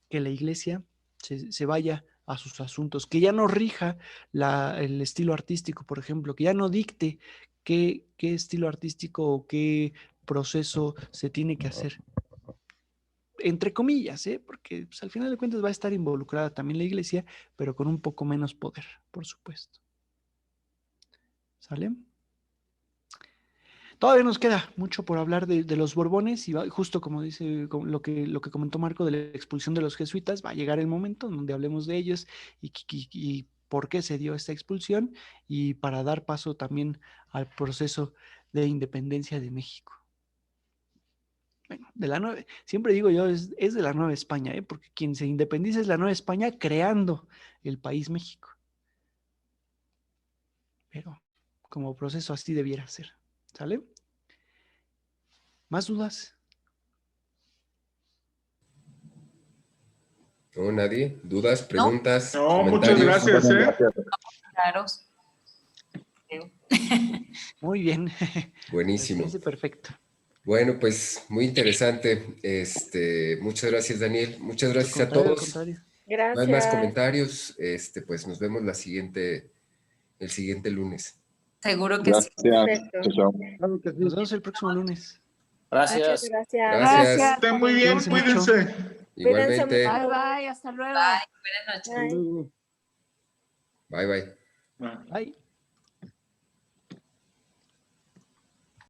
que la iglesia se vaya a sus asuntos, que ya no rija el estilo artístico, por ejemplo, que ya no dicte qué estilo artístico o qué proceso se tiene que hacer. Entre comillas, porque pues, al final de cuentas va a estar involucrada también la iglesia, pero con un poco menos poder, por supuesto. ¿Sale? Todavía nos queda mucho por hablar de los Borbones y justo como dice lo que comentó Marco de la expulsión de los jesuitas, va a llegar el momento donde hablemos de ellos y por qué se dio esta expulsión y para dar paso también al proceso de independencia de México. Bueno, siempre digo yo, es de la Nueva España, porque quien se independiza es la Nueva España creando el país México. Pero como proceso así debiera ser. ¿Sale? ¿Más dudas? ¿No, nadie? ¿Dudas, preguntas, no, muchas comentarios? gracias, Claros. Muy bien. Buenísimo. Me parece perfecto. Bueno, pues muy interesante. Muchas gracias, Daniel. Muchas gracias a todos. Gracias. No hay más comentarios. Pues nos vemos el siguiente lunes. Seguro que sí. Nos vemos el próximo lunes. Gracias. Muchas gracias. Gracias. Estén muy bien, cuídense. Igualmente. Cuídense mucho. Bye, hasta luego. Bye. Buenas noches. Bye. Bye, bye. Bye.